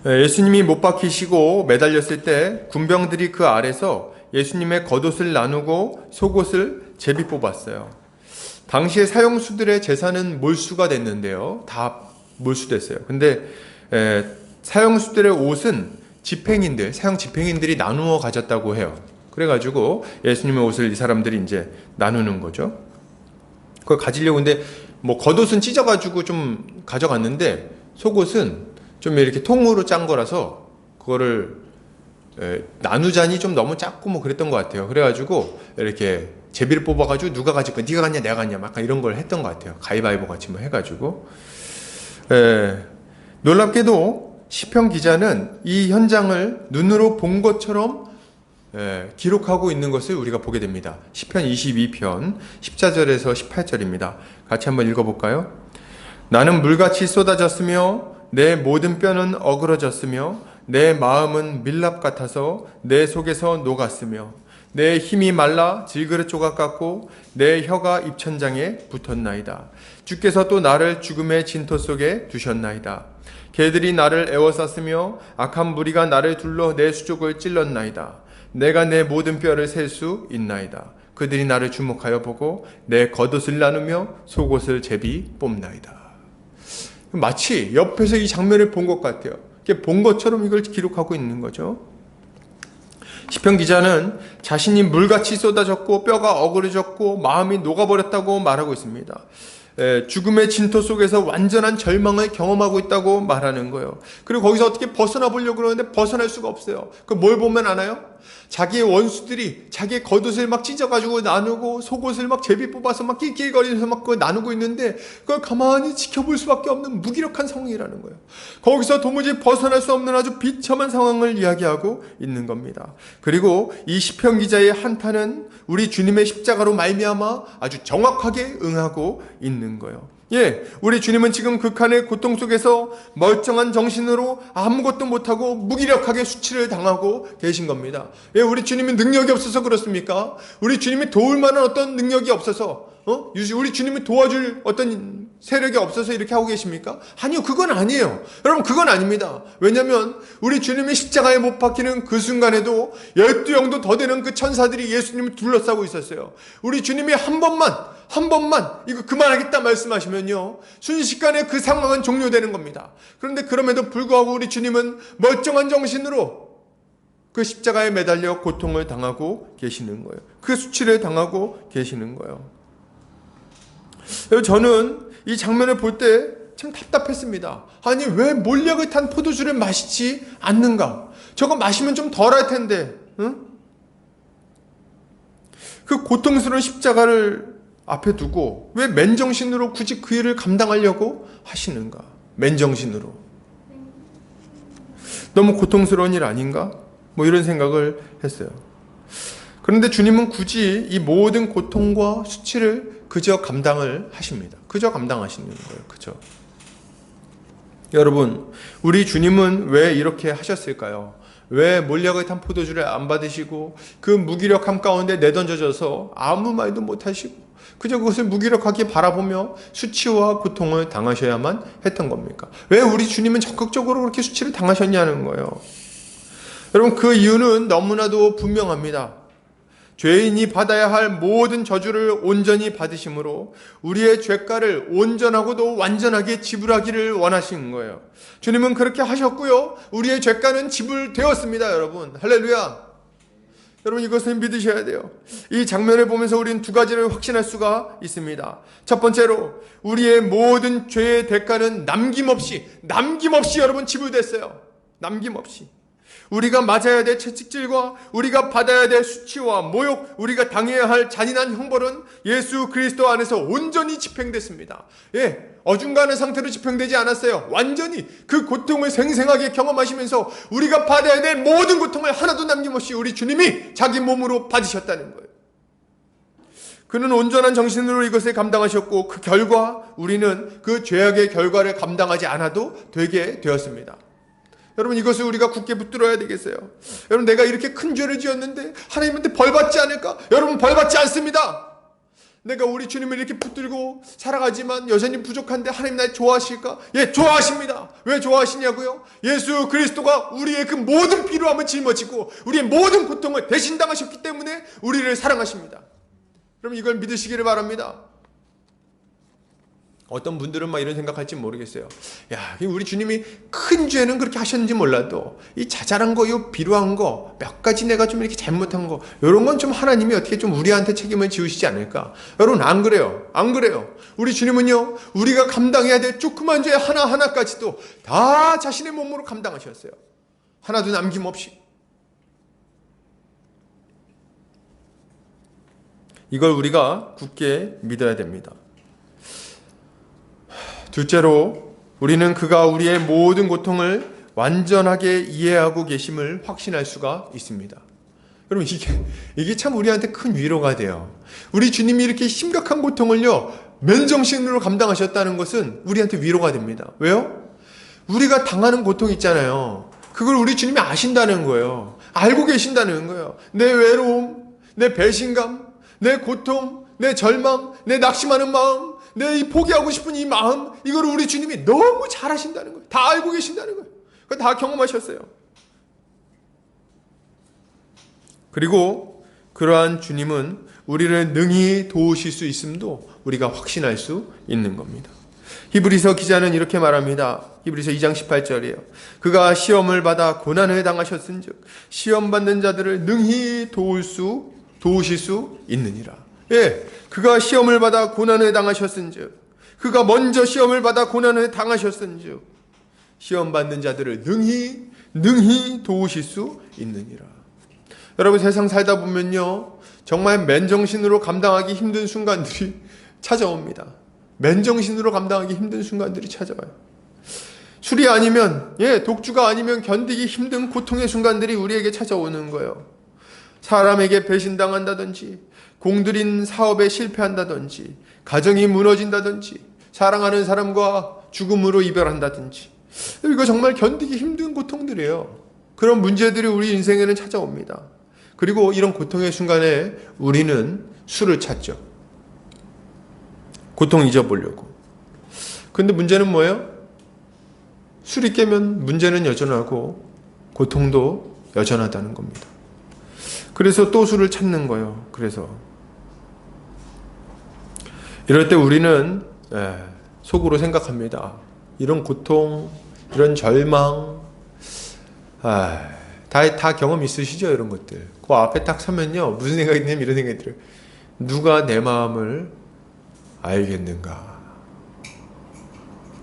예수님이 못 박히시고 매달렸을 때 군병들이 그 아래서 예수님의 겉옷을 나누고 속옷을 제비 뽑았어요. 당시에 사형수들의 재산은 몰수가 됐는데요. 다 몰수됐어요. 근데 사형수들의 옷은 사형 집행인들이 나누어 가졌다고 해요. 그래가지고 예수님의 옷을 이 사람들이 이제 나누는 거죠. 그걸 가지려고 근데 뭐 겉옷은 찢어가지고 좀 가져갔는데 속옷은 좀 이렇게 통으로 짠 거라서 그거를 나누자니 좀 너무 작고 뭐 그랬던 것 같아요. 그래가지고 이렇게 제비를 뽑아가지고 누가 가질 거야? 네가 갔냐 내가 갔냐 약간 이런 걸 했던 것 같아요. 가위바위보 같이 뭐 해가지고. 놀랍게도 시편 기자는 이 현장을 눈으로 본 것처럼 기록하고 있는 것을 우리가 보게 됩니다. 시편 22편 14절에서 18절입니다. 같이 한번 읽어볼까요? 나는 물같이 쏟아졌으며 내 모든 뼈는 어그러졌으며 내 마음은 밀랍 같아서 내 속에서 녹았으며 내 힘이 말라 질그릇 조각 같고 내 혀가 입천장에 붙었나이다. 주께서 또 나를 죽음의 진토 속에 두셨나이다. 개들이 나를 에워쌌으며 악한 무리가 나를 둘러 내 수족을 찔렀나이다. 내가 내 모든 뼈를 셀 수 있나이다. 그들이 나를 주목하여 보고 내 겉옷을 나누며 속옷을 제비 뽑나이다. 마치 옆에서 이 장면을 본 것 같아요. 본 것처럼 이걸 기록하고 있는 거죠. 시편 기자는 자신이 물같이 쏟아졌고 뼈가 어그러졌고 마음이 녹아버렸다고 말하고 있습니다. 죽음의 진토 속에서 완전한 절망을 경험하고 있다고 말하는 거예요. 그리고 거기서 어떻게 벗어나 보려고 그러는데 벗어날 수가 없어요. 그 뭘 보면 아나요? 자기의 원수들이 자기의 겉옷을 막 찢어가지고 나누고 속옷을 막 제비 뽑아서 막 낄낄거리면서 막 그걸 나누고 있는데 그걸 가만히 지켜볼 수밖에 없는 무기력한 상황이라는 거예요. 거기서 도무지 벗어날 수 없는 아주 비참한 상황을 이야기하고 있는 겁니다. 그리고 이 시편 기자의 한탄은 우리 주님의 십자가로 말미암아 아주 정확하게 응하고 있는 거예요. 우리 주님은 지금 극한의 고통 속에서 멀쩡한 정신으로 아무것도 못하고 무기력하게 수치를 당하고 계신 겁니다. 우리 주님이 능력이 없어서 그렇습니까? 우리 주님이 도울 만한 어떤 능력이 없어서 우리 주님이 도와줄 어떤 세력이 없어서 이렇게 하고 계십니까? 아니요, 그건 아니에요. 여러분, 그건 아닙니다. 왜냐하면 우리 주님이 십자가에 못 박히는 그 순간에도 12영도 더 되는 그 천사들이 예수님을 둘러싸고 있었어요. 우리 주님이 한 번만 이거 그만하겠다 말씀하시면요, 순식간에 그 상황은 종료되는 겁니다. 그런데 그럼에도 불구하고 우리 주님은 멀쩡한 정신으로 그 십자가에 매달려 고통을 당하고 계시는 거예요. 그 수치를 당하고 계시는 거예요. 저는 이 장면을 볼 때 참 답답했습니다. 아니, 왜 몰약을 탄 포도주를 마시지 않는가? 저거 마시면 좀 덜할 텐데, 응? 그 고통스러운 십자가를 앞에 두고 왜 맨정신으로 굳이 그 일을 감당하려고 하시는가? 맨정신으로. 너무 고통스러운 일 아닌가? 뭐 이런 생각을 했어요. 그런데 주님은 굳이 이 모든 고통과 수치를 그저 감당을 하십니다. 그저 감당하시는 거예요. 그저. 여러분, 우리 주님은 왜 이렇게 하셨을까요? 왜 몰약을 탄 포도주를 안 받으시고 그 무기력함 가운데 내던져져서 아무 말도 못하시고 그저 그것을 무기력하게 바라보며 수치와 고통을 당하셔야만 했던 겁니까? 왜 우리 주님은 적극적으로 그렇게 수치를 당하셨냐는 거예요. 여러분, 그 이유는 너무나도 분명합니다. 죄인이 받아야 할 모든 저주를 온전히 받으심으로 우리의 죄가를 온전하고도 완전하게 지불하기를 원하신 거예요. 주님은 그렇게 하셨고요, 우리의 죄가는 지불되었습니다. 여러분, 할렐루야. 여러분, 이것을 믿으셔야 돼요. 이 장면을 보면서 우리는 두 가지를 확신할 수가 있습니다. 첫 번째로, 우리의 모든 죄의 대가는 남김없이 여러분 지불됐어요. 남김없이. 우리가 맞아야 될 채찍질과 우리가 받아야 될 수치와 모욕, 우리가 당해야 할 잔인한 형벌은 예수 그리스도 안에서 온전히 집행됐습니다. 어중간한 상태로 집행되지 않았어요. 완전히 그 고통을 생생하게 경험하시면서 우리가 받아야 될 모든 고통을 하나도 남김없이 우리 주님이 자기 몸으로 받으셨다는 거예요. 그는 온전한 정신으로 이것을 감당하셨고 그 결과 우리는 그 죄악의 결과를 감당하지 않아도 되게 되었습니다. 여러분, 이것을 우리가 굳게 붙들어야 되겠어요. 여러분, 내가 이렇게 큰 죄를 지었는데 하나님한테 벌받지 않을까? 여러분, 벌받지 않습니다. 내가 우리 주님을 이렇게 붙들고 살아가지만 여전히 부족한데 하나님 날 좋아하실까? 좋아하십니다. 왜 좋아하시냐고요? 예수 그리스도가 우리의 그 모든 필요함을 짊어지고 우리의 모든 고통을 대신 당하셨기 때문에 우리를 사랑하십니다. 여러분, 이걸 믿으시기를 바랍니다. 어떤 분들은 막 이런 생각할지 모르겠어요. 야, 우리 주님이 큰 죄는 그렇게 하셨는지 몰라도 이 자잘한 거, 이 비루한 거, 몇 가지 내가 좀 이렇게 잘못한 거, 이런 건 좀 하나님이 어떻게 좀 우리한테 책임을 지우시지 않을까? 여러분, 안 그래요. 안 그래요. 우리 주님은요, 우리가 감당해야 될 조그만 죄 하나하나까지도 다 자신의 몸으로 감당하셨어요. 하나도 남김없이. 이걸 우리가 굳게 믿어야 됩니다. 둘째로, 우리는 그가 우리의 모든 고통을 완전하게 이해하고 계심을 확신할 수가 있습니다. 여러분, 이게 참 우리한테 큰 위로가 돼요. 우리 주님이 이렇게 심각한 고통을요, 맨정신으로 감당하셨다는 것은 우리한테 위로가 됩니다. 왜요? 우리가 당하는 고통 있잖아요. 그걸 우리 주님이 아신다는 거예요. 알고 계신다는 거예요. 내 외로움, 내 배신감, 내 고통, 내 절망, 내 낙심하는 마음, 내 이 포기하고 싶은 이 마음, 이걸 우리 주님이 너무 잘 아신다는 거예요. 다 알고 계신다는 거예요. 그거 다 경험하셨어요. 그리고 그러한 주님은 우리를 능히 도우실 수 있음도 우리가 확신할 수 있는 겁니다. 히브리서 기자는 이렇게 말합니다. 히브리서 2장 18절이에요. 그가 시험을 받아 고난을 당하셨은즉 시험 받는 자들을 능히 도우실 수 있느니라. 예, 그가 시험을 받아 고난을 당하셨은즉, 그가 먼저 시험을 받아 고난을 당하셨은즉 시험 받는 자들을 능히 도우실 수 있느니라. 여러분, 세상 살다 보면요, 정말 맨정신으로 감당하기 힘든 순간들이 찾아옵니다. 맨정신으로 감당하기 힘든 순간들이 찾아와요. 술이 아니면, 독주가 아니면 견디기 힘든 고통의 순간들이 우리에게 찾아오는 거예요. 사람에게 배신당한다든지, 공들인 사업에 실패한다든지, 가정이 무너진다든지, 사랑하는 사람과 죽음으로 이별한다든지, 이거 정말 견디기 힘든 고통들이에요. 그런 문제들이 우리 인생에는 찾아옵니다. 그리고 이런 고통의 순간에 우리는 술을 찾죠. 고통 잊어보려고. 근데 문제는 뭐예요? 술이 깨면 문제는 여전하고 고통도 여전하다는 겁니다. 그래서 또 술을 찾는 거예요. 그래서 이럴 때 우리는 속으로 생각합니다. 이런 고통, 이런 절망, 다 경험 있으시죠? 이런 것들. 그 앞에 딱 서면요, 무슨 생각이 드냐면 이런 생각이 들어요. 누가 내 마음을 알겠는가?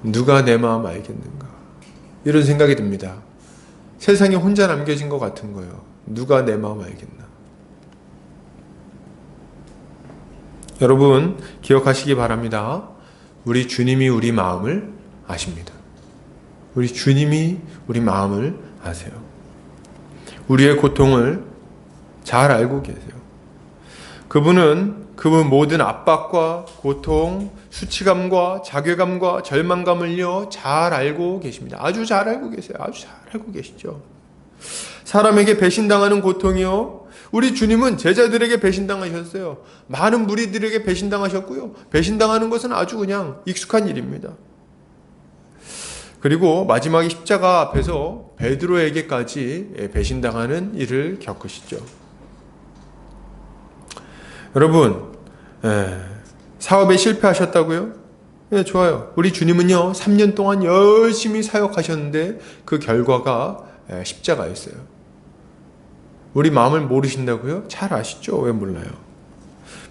누가 내 마음 알겠는가? 이런 생각이 듭니다. 세상에 혼자 남겨진 것 같은 거예요. 누가 내 마음 알겠나? 여러분, 기억하시기 바랍니다. 우리 주님이 우리 마음을 아십니다. 우리 주님이 우리 마음을 아세요. 우리의 고통을 잘 알고 계세요. 그분 모든 압박과 고통, 수치감과 자괴감과 절망감을요, 잘 알고 계십니다. 아주 잘 알고 계세요. 아주 잘 알고 계시죠. 사람에게 배신당하는 고통이요, 우리 주님은 제자들에게 배신당하셨어요. 많은 무리들에게 배신당하셨고요. 배신당하는 것은 아주 그냥 익숙한 일입니다. 그리고 마지막에 십자가 앞에서 베드로에게까지 배신당하는 일을 겪으시죠. 여러분, 사업에 실패하셨다고요? 네, 좋아요. 우리 주님은요, 3년 동안 열심히 사역하셨는데 그 결과가 십자가였어요. 우리 마음을 모르신다고요? 잘 아시죠? 왜 몰라요?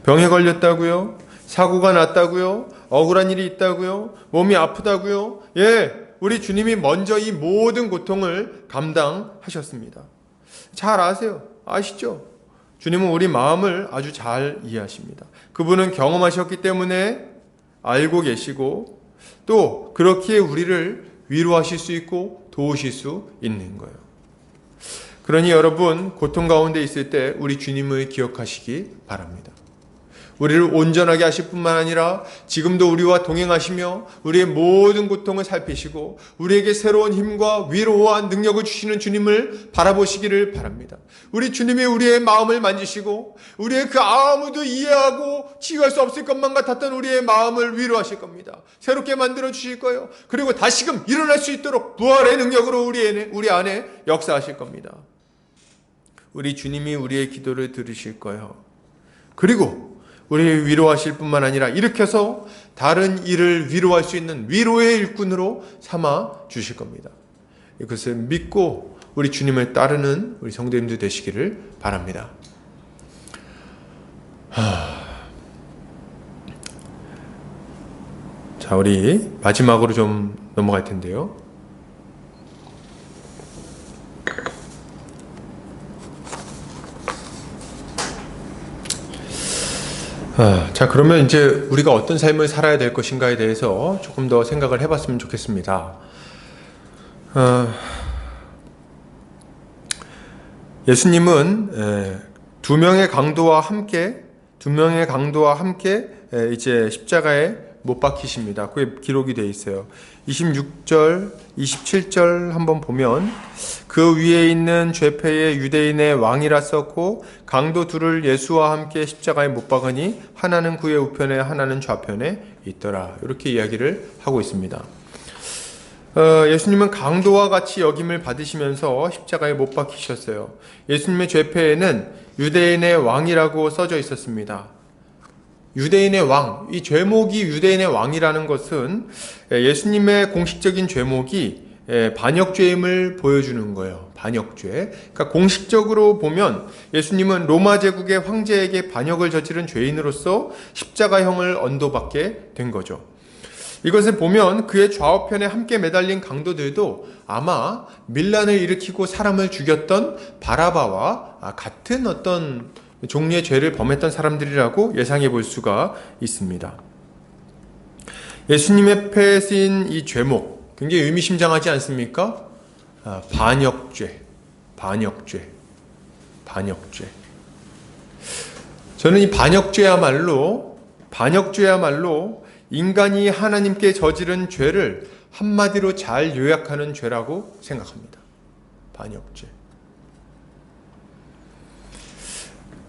병에 걸렸다고요? 사고가 났다고요? 억울한 일이 있다고요? 몸이 아프다고요? 우리 주님이 먼저 이 모든 고통을 감당하셨습니다. 잘 아세요. 아시죠? 주님은 우리 마음을 아주 잘 이해하십니다. 그분은 경험하셨기 때문에 알고 계시고, 또 그렇기에 우리를 위로하실 수 있고 도우실 수 있는 거예요. 그러니 여러분, 고통 가운데 있을 때 우리 주님을 기억하시기 바랍니다. 우리를 온전하게 하실 뿐만 아니라 지금도 우리와 동행하시며 우리의 모든 고통을 살피시고 우리에게 새로운 힘과 위로와 능력을 주시는 주님을 바라보시기를 바랍니다. 우리 주님이 우리의 마음을 만지시고 우리의 그 아무도 이해하고 치유할 수 없을 것만 같았던 우리의 마음을 위로하실 겁니다. 새롭게 만들어 주실 거예요. 그리고 다시금 일어날 수 있도록 부활의 능력으로 우리 안에 역사하실 겁니다. 우리 주님이 우리의 기도를 들으실 거예요. 그리고 우리 위로하실 뿐만 아니라 일으켜서 다른 이를 위로할 수 있는 위로의 일꾼으로 삼아 주실 겁니다. 이것을 믿고 우리 주님을 따르는 우리 성도님들 되시기를 바랍니다. 자, 우리 마지막으로 좀 넘어갈 텐데요. 자, 그러면 이제 우리가 어떤 삶을 살아야 될 것인가에 대해서 조금 더 생각을 해봤으면 좋겠습니다. 예수님은 두 명의 강도와 함께 이제 십자가에 못 박히십니다. 그게 기록이 되어 있어요. 26절, 27절 한번 보면 그 위에 있는 죄패의 유대인의 왕이라 썼고 강도 둘을 예수와 함께 십자가에 못 박으니 하나는 그의 우편에 하나는 좌편에 있더라. 이렇게 이야기를 하고 있습니다. 예수님은 강도와 같이 역임을 받으시면서 십자가에 못 박히셨어요. 예수님의 죄패에는 유대인의 왕이라고 써져 있었습니다. 유대인의 왕, 이 죄목이 유대인의 왕이라는 것은 예수님의 공식적인 죄목이 반역죄임을 보여주는 거예요. 반역죄. 그러니까 공식적으로 보면 예수님은 로마 제국의 황제에게 반역을 저지른 죄인으로서 십자가형을 언도받게 된 거죠. 이것을 보면 그의 좌우편에 함께 매달린 강도들도 아마 밀란을 일으키고 사람을 죽였던 바라바와 같은 어떤 종류의 죄를 범했던 사람들이라고 예상해 볼 수가 있습니다. 예수님의 패에 쓰인 이 죄목 굉장히 의미심장하지 않습니까? 반역죄. 저는 이 반역죄야말로 인간이 하나님께 저지른 죄를 한마디로 잘 요약하는 죄라고 생각합니다. 반역죄.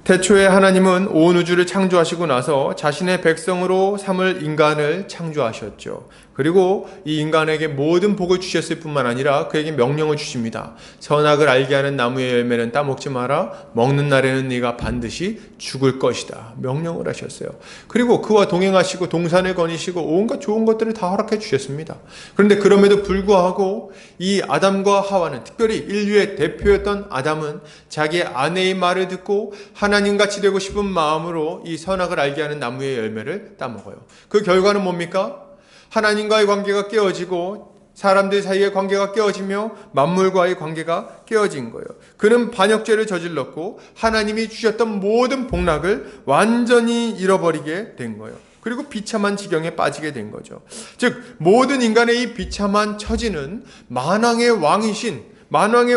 태초에 하나님은 온 우주를 창조하시고 나서 자신의 백성으로 삼을 인간을 창조하셨죠. 그리고 이 인간에게 모든 복을 주셨을 뿐만 아니라 그에게 명령을 주십니다. 선악을 알게 하는 나무의 열매는 따먹지 마라. 먹는 날에는 네가 반드시 죽을 것이다. 명령을 하셨어요. 그리고 그와 동행하시고 동산을 거니시고 온갖 좋은 것들을 다 허락해 주셨습니다. 그런데 그럼에도 불구하고 이 아담과 하와는, 특별히 인류의 대표였던 아담은 자기의 아내의 말을 듣고 하나님같이 되고 싶은 마음으로 이 선악을 알게 하는 나무의 열매를 따먹어요. 그 결과는 뭡니까? 하나님과의 관계가 깨어지고 사람들 사이의 관계가 깨어지며 만물과의 관계가 깨어진 거예요. 그는 반역죄를 저질렀고 하나님이 주셨던 모든 복락을 완전히 잃어버리게 된 거예요. 그리고 비참한 지경에 빠지게 된 거죠. 즉 모든 인간의 이 비참한 처지는 만왕의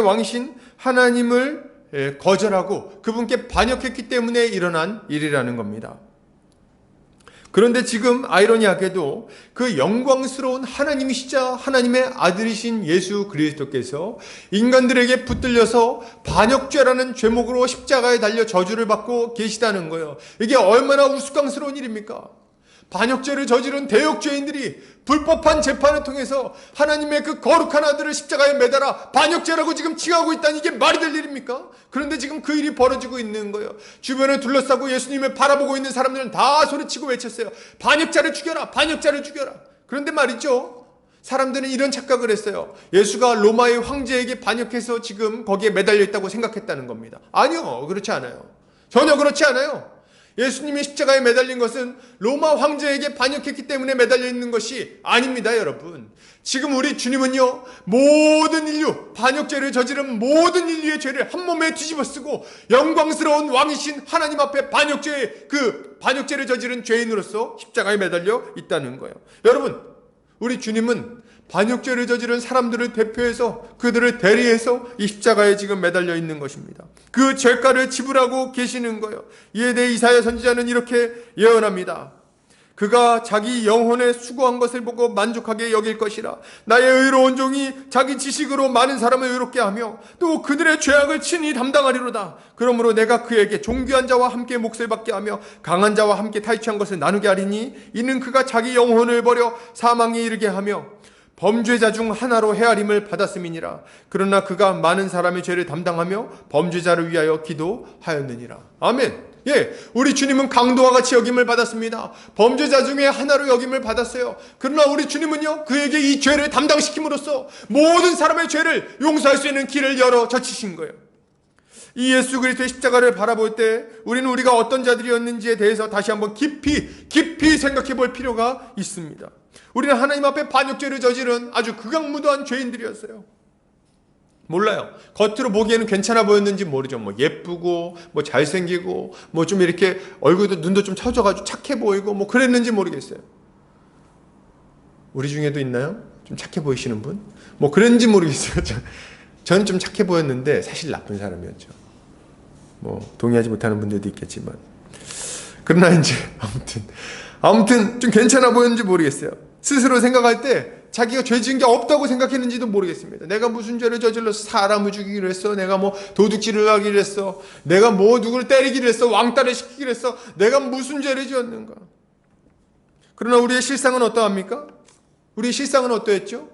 왕이신 하나님을 거절하고 그분께 반역했기 때문에 일어난 일이라는 겁니다. 그런데 지금 아이러니하게도 그 영광스러운 하나님이시자 하나님의 아들이신 예수 그리스도께서 인간들에게 붙들려서 반역죄라는 죄목으로 십자가에 달려 저주를 받고 계시다는 거예요. 이게 얼마나 우스꽝스러운 일입니까? 반역죄를 저지른 대역죄인들이 불법한 재판을 통해서 하나님의 그 거룩한 아들을 십자가에 매달아 반역죄라고 지금 칭하고 있다니 이게 말이 될 일입니까? 그런데 지금 그 일이 벌어지고 있는 거예요. 주변을 둘러싸고 예수님을 바라보고 있는 사람들은 다 소리치고 외쳤어요. 반역자를 죽여라! 반역자를 죽여라! 그런데 말이죠. 사람들은 이런 착각을 했어요. 예수가 로마의 황제에게 반역해서 지금 거기에 매달려 있다고 생각했다는 겁니다. 아니요. 그렇지 않아요. 전혀 그렇지 않아요. 예수님이 십자가에 매달린 것은 로마 황제에게 반역했기 때문에 매달려 있는 것이 아닙니다, 여러분. 지금 우리 주님은요, 모든 인류, 반역죄를 저지른 모든 인류의 죄를 한 몸에 뒤집어 쓰고 영광스러운 왕이신 하나님 앞에 반역죄를 저지른 죄인으로서 십자가에 매달려 있다는 거예요. 여러분, 우리 주님은 반역죄를 저지른 사람들을 대표해서 그들을 대리해서 이 십자가에 지금 매달려 있는 것입니다. 그 죄가를 지불하고 계시는 거예요. 이에 대해 이사야 선지자는 이렇게 예언합니다. 그가 자기 영혼에 수고한 것을 보고 만족하게 여길 것이라. 나의 의로운 종이 자기 지식으로 많은 사람을 의롭게 하며 또 그들의 죄악을 친히 담당하리로다. 그러므로 내가 그에게 존귀한 자와 함께 몫을 받게 하며 강한 자와 함께 탈취한 것을 나누게 하리니 이는 그가 자기 영혼을 버려 사망에 이르게 하며 범죄자 중 하나로 헤아림을 받았음이니라. 그러나 그가 많은 사람의 죄를 담당하며 범죄자를 위하여 기도하였느니라. 아멘. 예, 우리 주님은 강도와 같이 여김을 받았습니다. 범죄자 중에 하나로 여김을 받았어요. 그러나 우리 주님은요, 그에게 이 죄를 담당시킴으로써 모든 사람의 죄를 용서할 수 있는 길을 열어 젖히신 거예요. 이 예수 그리스도의 십자가를 바라볼 때 우리는 우리가 어떤 자들이었는지에 대해서 다시 한번 깊이 생각해 볼 필요가 있습니다. 우리는 하나님 앞에 반역죄를 저지른 아주 극악무도한 죄인들이었어요. 몰라요. 겉으로 보기에는 괜찮아 보였는지 모르죠. 뭐 예쁘고 뭐 잘생기고 뭐 좀 이렇게 얼굴도 눈도 좀 처져가지고 착해 보이고 뭐 그랬는지 모르겠어요. 우리 중에도 있나요? 좀 착해 보이시는 분? 뭐 그랬는지 모르겠어요. 저는 좀 착해 보였는데 사실 나쁜 사람이었죠. 뭐 동의하지 못하는 분들도 있겠지만, 그러나 이제 아무튼 좀 괜찮아 보였는지 모르겠어요. 스스로 생각할 때 자기가 죄 지은 게 없다고 생각했는지도 모르겠습니다. 내가 무슨 죄를 저질러서 사람을 죽이기로 했어? 내가 뭐 도둑질을 하기로 했어? 내가 뭐 누구를 때리기로 했어? 왕따를 시키기로 했어? 내가 무슨 죄를 지었는가? 그러나 우리의 실상은 어떠합니까? 우리의 실상은 어떠했죠?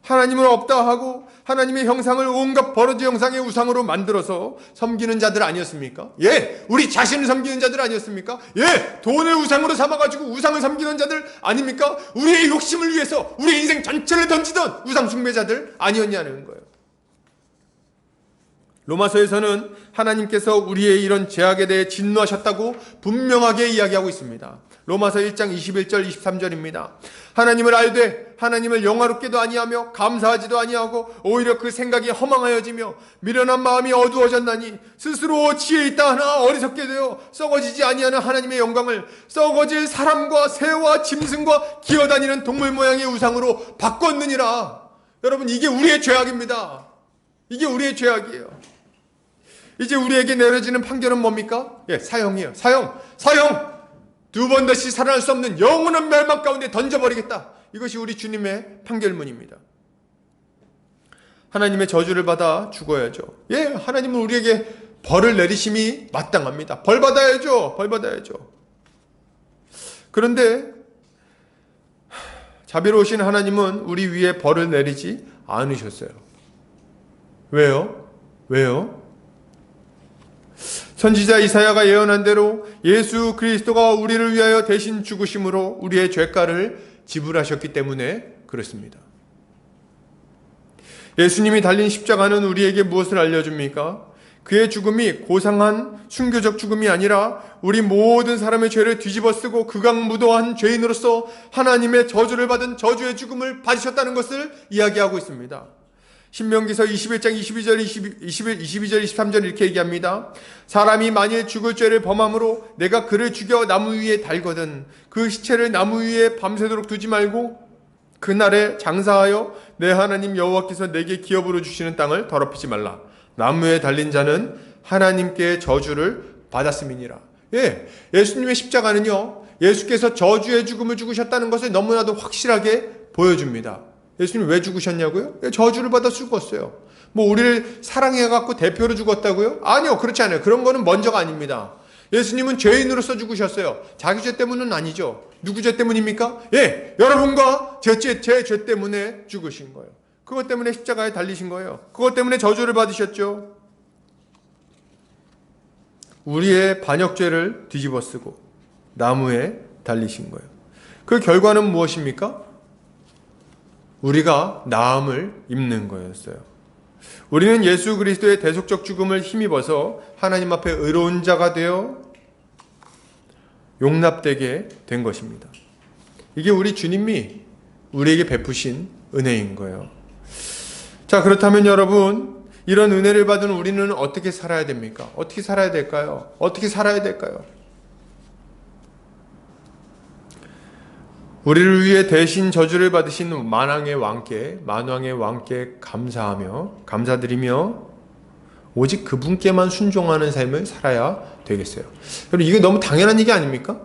하나님은 없다 하고 하나님의 형상을 온갖 버러지 형상의 우상으로 만들어서 섬기는 자들 아니었습니까? 예, 우리 자신을 섬기는 자들 아니었습니까? 예, 돈을 우상으로 삼아가지고 우상을 섬기는 자들 아닙니까? 우리의 욕심을 위해서 우리의 인생 전체를 던지던 우상 숭배자들 아니었냐는 거예요. 로마서에서는 하나님께서 우리의 이런 죄악에 대해 진노하셨다고 분명하게 이야기하고 있습니다. 로마서 1장 21절 23절입니다. 하나님을 알되 하나님을 영화롭게도 아니하며 감사하지도 아니하고 오히려 그 생각이 허망하여지며 미련한 마음이 어두워졌나니 스스로 지혜 있다 하나 어리석게 되어 썩어지지 아니하는 하나님의 영광을 썩어질 사람과 새와 짐승과 기어다니는 동물 모양의 우상으로 바꿨느니라. 여러분, 이게 우리의 죄악입니다. 이게 우리의 죄악이에요. 이제 우리에게 내려지는 판결은 뭡니까? 예, 사형이에요. 사형! 두 번 다시 살아날 수 없는 영원한 멸망 가운데 던져버리겠다. 이것이 우리 주님의 판결문입니다. 하나님의 저주를 받아 죽어야죠. 예, 하나님은 우리에게 벌을 내리심이 마땅합니다. 벌 받아야죠. 그런데 자비로우신 하나님은 우리 위에 벌을 내리지 않으셨어요. 왜요? 선지자 이사야가 예언한 대로 예수 그리스도가 우리를 위하여 대신 죽으심으로 우리의 죄가를 지불하셨기 때문에 그렇습니다. 예수님이 달린 십자가는 우리에게 무엇을 알려줍니까? 그의 죽음이 고상한 순교적 죽음이 아니라 우리 모든 사람의 죄를 뒤집어쓰고 극악무도한 죄인으로서 하나님의 저주를 받은 저주의 죽음을 받으셨다는 것을 이야기하고 있습니다. 신명기서 21장 22절 23절 이렇게 얘기합니다. 사람이 만일 죽을 죄를 범함으로 내가 그를 죽여 나무 위에 달거든 그 시체를 나무 위에 밤새도록 두지 말고 그날에 장사하여 내 하나님 여호와께서 내게 기업으로 주시는 땅을 더럽히지 말라. 나무에 달린 자는 하나님께 저주를 받았음이니라. 예, 예수님의 십자가는요, 예수께서 저주의 죽음을 죽으셨다는 것을 너무나도 확실하게 보여줍니다. 예수님 왜 죽으셨냐고요? 저주를 받아 죽었어요. 뭐 우리를 사랑해갖고 대표로 죽었다고요? 아니요, 그렇지 않아요. 그런 거는 먼저가 아닙니다. 예수님은 죄인으로서 죽으셨어요. 자기 죄 때문은 아니죠. 누구 죄 때문입니까? 예, 여러분과 제 죄 때문에 죽으신 거예요. 그것 때문에 십자가에 달리신 거예요. 그것 때문에 저주를 받으셨죠. 우리의 반역죄를 뒤집어쓰고 나무에 달리신 거예요. 그 결과는 무엇입니까? 우리가 나음을 입는 거였어요. 우리는 예수 그리스도의 대속적 죽음을 힘입어서 하나님 앞에 의로운 자가 되어 용납되게 된 것입니다. 이게 우리 주님이 우리에게 베푸신 은혜인 거예요. 자, 그렇다면 여러분, 이런 은혜를 받은 우리는 어떻게 살아야 됩니까? 어떻게 살아야 될까요? 우리를 위해 대신 저주를 받으신 만왕의 왕께 감사드리며 오직 그분께만 순종하는 삶을 살아야 되겠어요. 여러분, 이게 너무 당연한 얘기 아닙니까?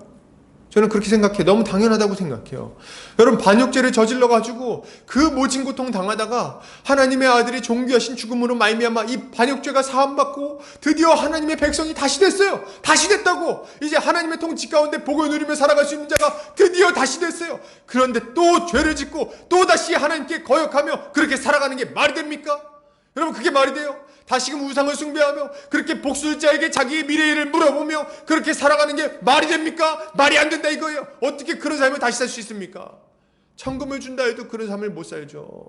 저는 그렇게 생각해요. 너무 당연하다고 생각해요. 여러분, 반역죄를 저질러가지고 그 모진 고통 당하다가 하나님의 아들이 종교하신 죽음으로 말미암아 이 반역죄가 사함받고 드디어 하나님의 백성이 다시 됐어요. 다시 됐다고. 이제 하나님의 통치 가운데 복을 누리며 살아갈 수 있는 자가 드디어 다시 됐어요. 그런데 또 죄를 짓고 또 다시 하나님께 거역하며 그렇게 살아가는 게 말이 됩니까? 여러분, 그게 말이 돼요? 다시금 우상을 숭배하며 그렇게 복술자에게 자기의 미래를 물어보며 그렇게 살아가는 게 말이 됩니까? 말이 안 된다 이거예요. 어떻게 그런 삶을 다시 살 수 있습니까? 천금을 준다 해도 그런 삶을 못 살죠.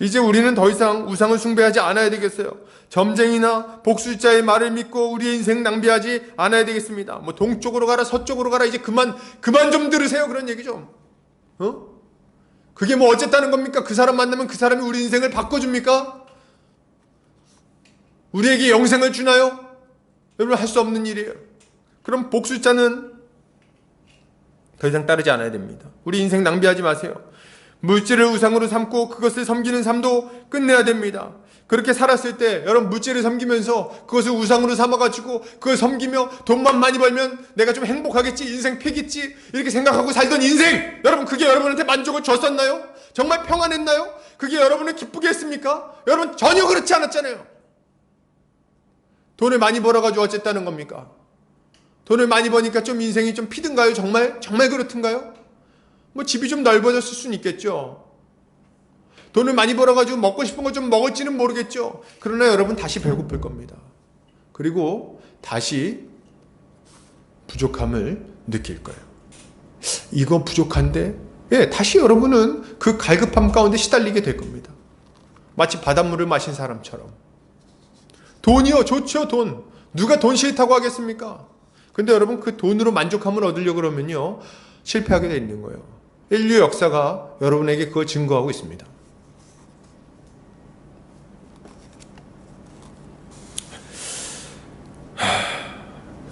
이제 우리는 더 이상 우상을 숭배하지 않아야 되겠어요. 점쟁이나 복술자의 말을 믿고 우리의 인생 낭비하지 않아야 되겠습니다. 뭐 동쪽으로 가라 서쪽으로 가라 이제 그만 좀 들으세요. 그런 얘기 좀. 그게 뭐 어쨌다는 겁니까? 그 사람 만나면 그 사람이 우리 인생을 바꿔줍니까? 우리에게 영생을 주나요? 여러분 할 수 없는 일이에요. 그럼 복술자는 더 이상 따르지 않아야 됩니다. 우리 인생 낭비하지 마세요. 물질을 우상으로 삼고 그것을 섬기는 삶도 끝내야 됩니다. 그렇게 살았을 때 여러분 물질을 섬기면서 그것을 우상으로 삼아가지고 그걸 섬기며 돈만 많이 벌면 내가 좀 행복하겠지, 인생 패겠지 이렇게 생각하고 살던 인생, 여러분 그게 여러분한테 만족을 줬었나요? 정말 평안했나요? 그게 여러분을 기쁘게 했습니까? 여러분 전혀 그렇지 않았잖아요. 돈을 많이 벌어가지고 어쨌다는 겁니까? 돈을 많이 버니까 좀 인생이 좀 피든가요? 정말 그렇든가요? 뭐 집이 좀 넓어졌을 수는 있겠죠. 돈을 많이 벌어가지고 먹고 싶은 거 좀 먹을지는 모르겠죠. 그러나 여러분 다시 배고플 겁니다. 그리고 다시 부족함을 느낄 거예요. 이거 부족한데 다시 여러분은 그 갈급함 가운데 시달리게 될 겁니다. 마치 바닷물을 마신 사람처럼. 돈이요 좋죠. 돈. 누가 돈 싫다고 하겠습니까? 근데 여러분 그 돈으로 만족함을 얻으려고 그러면요 실패하게 돼 있는 거예요. 인류 역사가 여러분에게 그걸 증거하고 있습니다.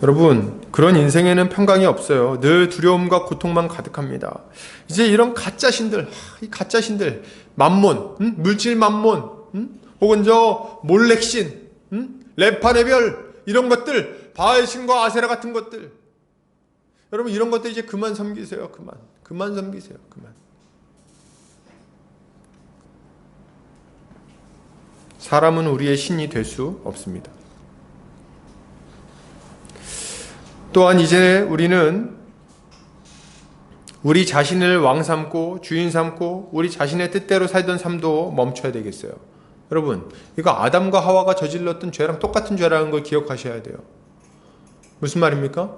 여러분 그런 인생에는 평강이 없어요. 늘 두려움과 고통만 가득합니다. 이제 이런 가짜신들, 이 가짜신들, 만몬, 물질 만몬, 혹은 저 몰렉신, 레파네 별 이런 것들, 바알신과 아세라 같은 것들, 여러분 이런 것들 이제 그만 섬기세요. 그만 섬기세요. 그만. 사람은 우리의 신이 될 수 없습니다. 또한 이제 우리는 우리 자신을 왕 삼고 주인 삼고 우리 자신의 뜻대로 살던 삶도 멈춰야 되겠어요. 여러분 이거 아담과 하와가 저질렀던 죄랑 똑같은 죄라는 걸 기억하셔야 돼요. 무슨 말입니까?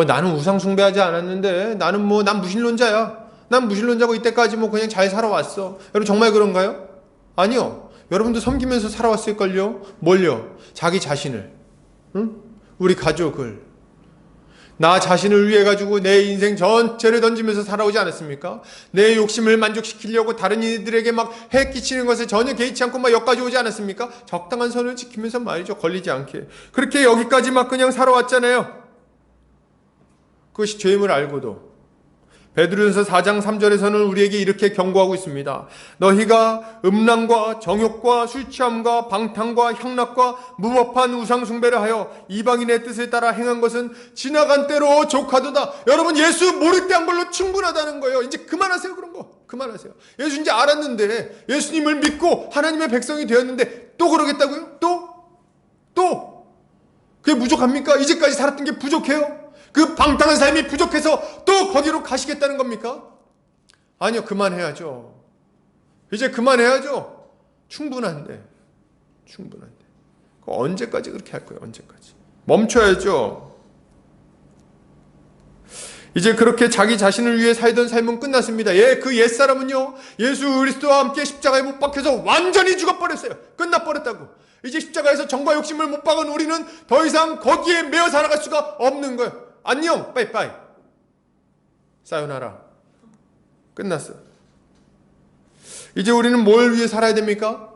나는 우상 숭배하지 않았는데 난 무신론자야. 난 무신론자고 이때까지 그냥 잘 살아왔어. 여러분 정말 그런가요? 아니요. 여러분도 섬기면서 살아왔을걸요. 뭘요? 자기 자신을, 우리 가족을, 나 자신을 위해 가지고 내 인생 전체를 던지면서 살아오지 않았습니까? 내 욕심을 만족시키려고 다른 이들에게 막 해 끼치는 것에 전혀 개의치 않고 막 엿가지 오지 않았습니까? 적당한 선을 지키면서 말이죠. 걸리지 않게. 그렇게 여기까지 막 그냥 살아왔잖아요. 그것이 죄임을 알고도. 베드로전서 4장 3절에서는 우리에게 이렇게 경고하고 있습니다. 너희가 음란과 정욕과 술취함과 방탕과 향락과 무법한 우상숭배를 하여 이방인의 뜻을 따라 행한 것은 지나간 때로 족하도다. 여러분 예수 모를 때 한 걸로 충분하다는 거예요. 이제 그만하세요. 그런 거 그만하세요. 예수 이제 알았는데, 예수님을 믿고 하나님의 백성이 되었는데 또 그러겠다고요? 또 그게 부족합니까? 이제까지 살았던 게 부족해요? 그 방탕한 삶이 부족해서 또 거기로 가시겠다는 겁니까? 아니요, 그만해야죠. 이제 그만해야죠. 충분한데. 언제까지 그렇게 할 거예요? 언제까지? 멈춰야죠. 이제 그렇게 자기 자신을 위해 살던 삶은 끝났습니다. 그 옛사람은요, 예수 그리스도와 함께 십자가에 못 박혀서 완전히 죽어버렸어요. 끝나버렸다고. 이제 십자가에서 정과 욕심을 못 박은 우리는 더 이상 거기에 매여 살아갈 수가 없는 거예요. 안녕, 빠이빠이, 사요나라. 끝났어. 이제 우리는 뭘 위해 살아야 됩니까?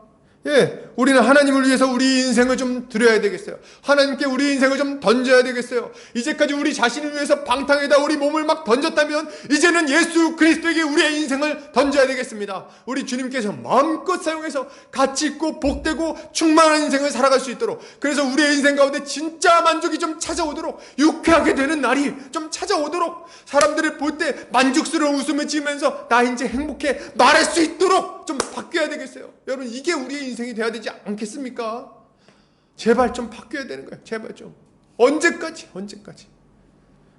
우리는 하나님을 위해서 우리 인생을 좀 드려야 되겠어요. 하나님께 우리 인생을 좀 던져야 되겠어요. 이제까지 우리 자신을 위해서 방탕에다 우리 몸을 막 던졌다면 이제는 예수 그리스도에게 우리의 인생을 던져야 되겠습니다. 우리 주님께서 마음껏 사용해서 가치 있고 복되고 충만한 인생을 살아갈 수 있도록, 그래서 우리의 인생 가운데 진짜 만족이 좀 찾아오도록, 유쾌하게 되는 날이 좀 찾아오도록, 사람들을 볼 때 만족스러운 웃음을 지으면서 나 이제 행복해 말할 수 있도록 좀 바뀌어야 되겠어요. 여러분 이게 우리의 인생이 돼야 되지 않겠습니까? 제발 좀 바뀌어야 되는 거예요. 제발 좀. 언제까지